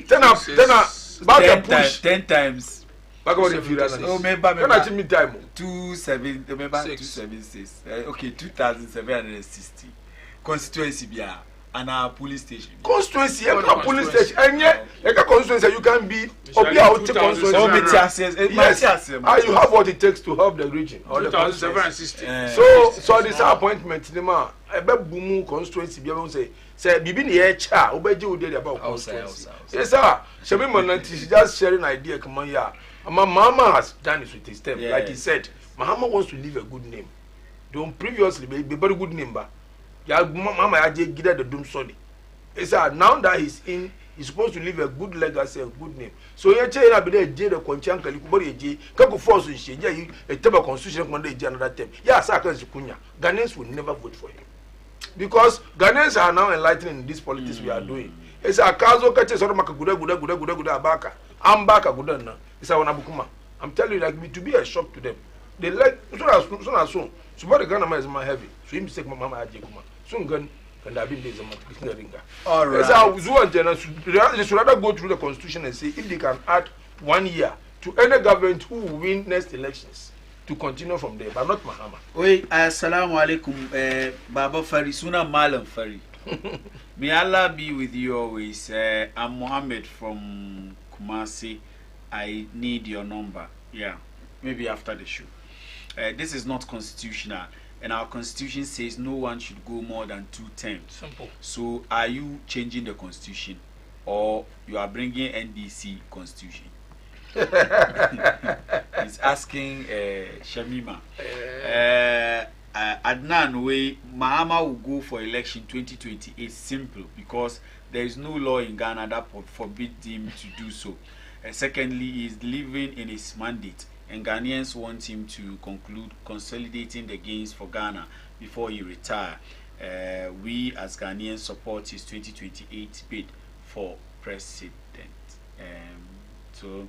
10 back push 10 times. Back about the Fira. Oh, remember me time 27. Remember 276. Okay, 2,760. Constituency bia. And our police station. Constituency, police station. And yet, constituency, you can be constituency. Yes, you have what it takes to help the region. 2,760. So this appointment, I bet Bumu constituency, say, Bibi the HR, Obeji would about constituency. Yes, sir. Shabi Mananti is just sharing idea. Come on, yeah. Mama has done it with his step. Like he said, Mahama wants to leave a good name. Don't previously be very good name. Ya mama ya je gida the doom sorry. It's now that he's supposed to leave a good legacy, a good name. So you say na be dey the kwanchan kali ku bari je ka go force you je you a table constitution come dey another term. Yeah, sir kan Kunya. Ghanaians will never vote for him. Because Ghanaians are now enlightening in this politics we are doing. It's a kazo kache sort of guda abaka. I'm back a guda na. It's a wanabukuma. I'm telling you like to be a shock to them. They like soon as soon. So but the Ghana is my heavy. So him say mama aje kuma. Soon gun and I've been there a ringa. All right. They should rather go through the constitution and say if they can add 1 year to any government who will win next elections to continue from there, but not Mahama. Wait, assalamu alaikum, Baba Fari, Suna Malam Fari. May Allah be with you always. I'm Mohammed from Kumasi. I need your number. Yeah, maybe after the show. This is not constitutional, and our constitution says no one should go more than 2 terms. Simple. So, are you changing the constitution, or you are bringing NDC constitution? He's asking Shamima. Adnan, way Mahama will go for election 2020 is simple because there is no law in Ghana that forbids him to do so. Secondly, he is living in his mandate, and Ghanaians want him to conclude consolidating the gains for Ghana before he retires. We as Ghanaians support his 2028 bid for president. So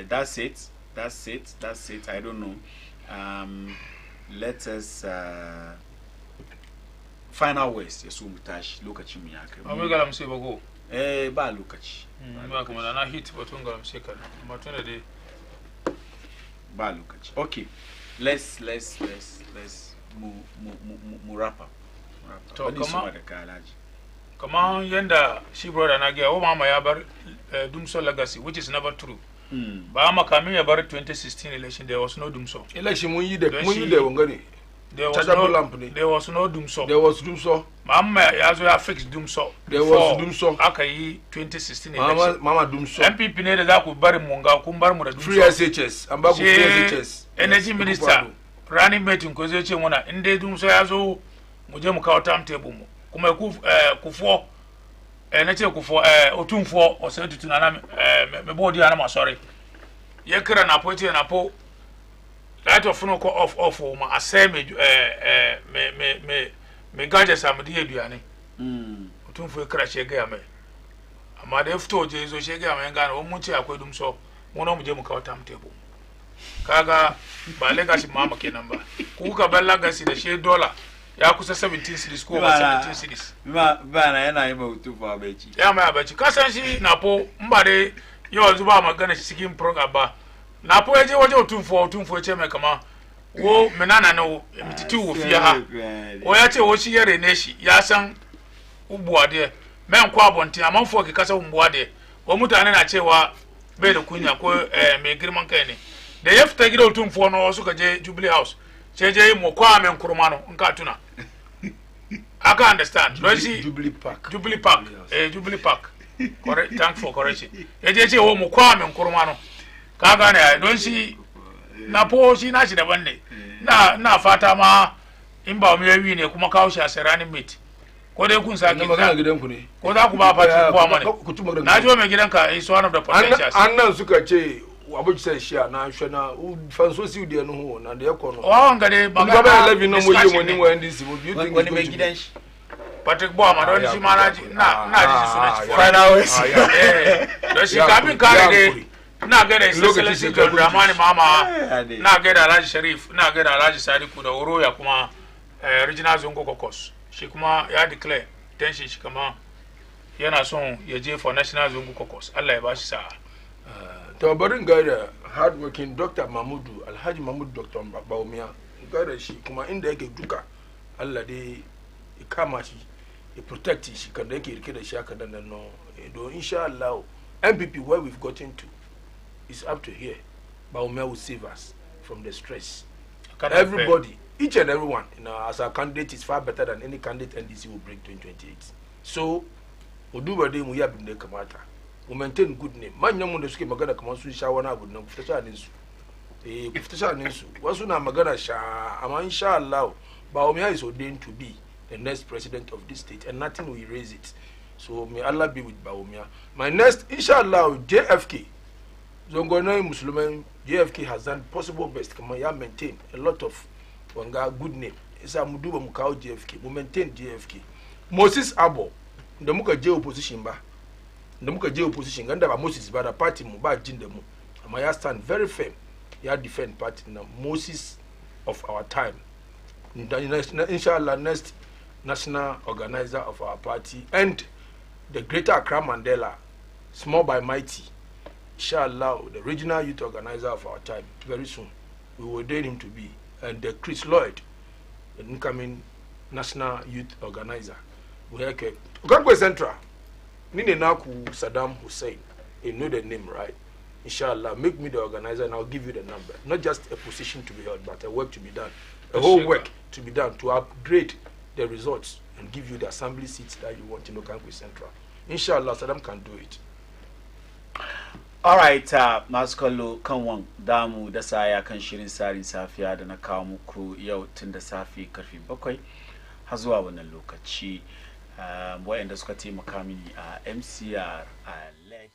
that's it. I don't know. Let us final words. Yes, Mutash. Look at you, Miyake. I'm going to say go. Ba look at you. Na hit but I'm going to say that. Matuna de. Ba look at you. Okay. Let's wrap up. Come on, yenda she brother na get. Oh mama ya bar Dumso legacy, which is never true. But I'm coming about 2016 election. There was no Dumso. Election when you there, there was no Dumso. There was Dumso. Mama as well fixed Dumso. There was Dumso. Akai 2016 election. Mama Dumso. MPP ne da ku bari munga kun bar mu da Dumso. Free SHS. Amba ku free SHS. Energy minister running mate ko zai ce muna in dai Dumso ya zo mu je mu kawo timetable mu. Kuma kufo na ce kufo otumfo o se tutu na me body ana ma sorry ye kira na po na po right of no ko off ma asem me gaje sam di aduane otumfo kira che ga me ama da fito je zo che ga me ga na mun ce akwai Dumso mu no mu je mu kawo timetable kaga ba legacy mama kenan ba ku ka bar legacy da she dollar ya kusa 17 cities ko 17 cities ba na yana yi mautu fa baci ya mai abaci kasan shi na po mbare yau zuba magana shi cikin program ba na po yaje waje otunfo ce mai kama wo menana no mititu wo fiya ha wo ya ce wo shi yare ne shi ya san ubuwa de men kwa bonti amma fo ki kasa ubuwa de wo mutane na cewa bai da kunya ko mai girman kai ne da ya fita gida otunfo no suka je Jubilee House je mo kwa men kurmano nka tuna I can understand. Jubilee Park. Jubilee Park. Correct. Thank for correction. Je wo mu kwa men kurmano. Ka gane don shi na po shi na shi daban ne. Na fata ma in ba mu yawi ne kuma kawo shi a saranin meet. Ko dai kun sake magana gidan ku ne. Ko za ku ba fati ko amane. Na jo mai gidanka is one of the potentials. Annan suka ce abuji sai shi na shona fanso si ude no ho na de ko no ngade magana ba 11 no mo ye mo ni wa ndisi mo you think wani mai gidan shi Patrick Boama don shi ma na ji suna ci final ways don shi kamin kare de na ga da excellency John Dramani Mama na ga da Alhaji Sharif na ga da Alhaji Sadiku da Oroya kuma regional zongo kokos shi kuma ya declare tension shi kama yana son ya je for national zongo kokos Allah ya bashi sa'a to barin gaida hard working Dr. Mahmudu Alhaji Mahmud Dr. Baumia gaida shi kuma inda yake duka Allah dai ya kama shi ya protect shi kan da yake rike da shi haka nan no do insha Allah MPP where we've gotten to is up to here Baumia will save us from the stress everybody each and everyone as our candidate is far better than any candidate NDC will bring 2028 so oduba dai mu ya bin da kamata we maintain good name manyan mun da suke magana kamar sun sha wani abu nan ku fita shanin su ku fita shanin su wasu na magana sha amma insha Allah Baumia is ordained to be the next president of this state and nothing will erase it so may Allah be with Baumia my next insha Allah JFK Zongona Musliman JFK has done possible best kama ya maintain a lot of wanga good name isa muduba mukao JFK we maintain JFK Moses Abo da muka je opposition ba da muka je opposition ganda ba Moses ba da party mu ba jin da mu amma ya stand very firm ya defend party na Moses of our time inshallah next national organizer of our party, and the Greater Accra Mandela, small by mighty, inshallah, the regional youth organizer of our time, very soon, we will ordain him to be, and the Chris Lloyd, the incoming national youth organizer. We have Uganda Central, Nine Naku Saddam Hussein, you know the name, right? Inshallah, make me the organizer and I'll give you the number. Not just a position to be held, but a work to be done. A whole work to be done to upgrade the results and give you the assembly seats that you want in Okankwe Central. Inshallah, Saddam can do it. Alright, maskalo kan wan damu da saya kan shirin Tsarin Safiya da na kawo muku yau tun da safi karfe 7 har zuwa wannan lokaci. Wa'anda suka taimaka mini a MCR